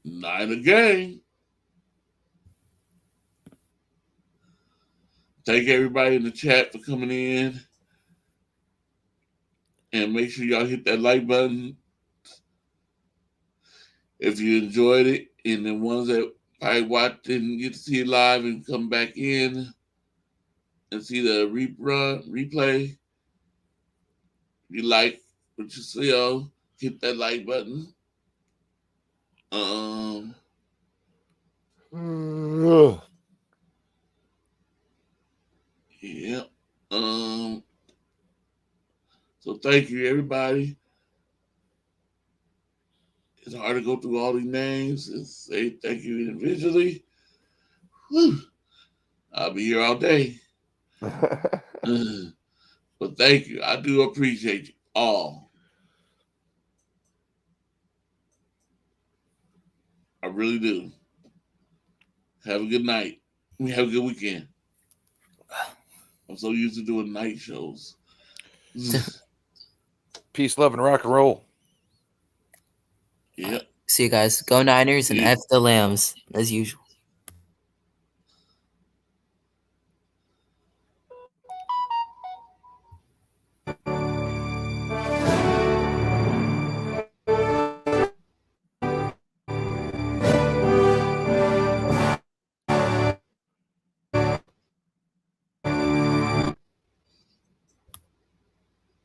Niner gang. Thank everybody in the chat for coming in. And make sure y'all hit that like button if you enjoyed it. And the ones that I watched didn't get to see it live and come back in and see the replay. If you like what you see, hit that like button. Yeah. So thank you, everybody. It's hard to go through all these names and say thank you individually, whew, I'll be here all day. But thank you. I do appreciate you all. I really do. Have a good night. Have a good weekend. I'm so used to doing night shows. Peace, love, and rock and roll. Yep. See you guys. Go Niners and Yeah. F the Lambs as usual.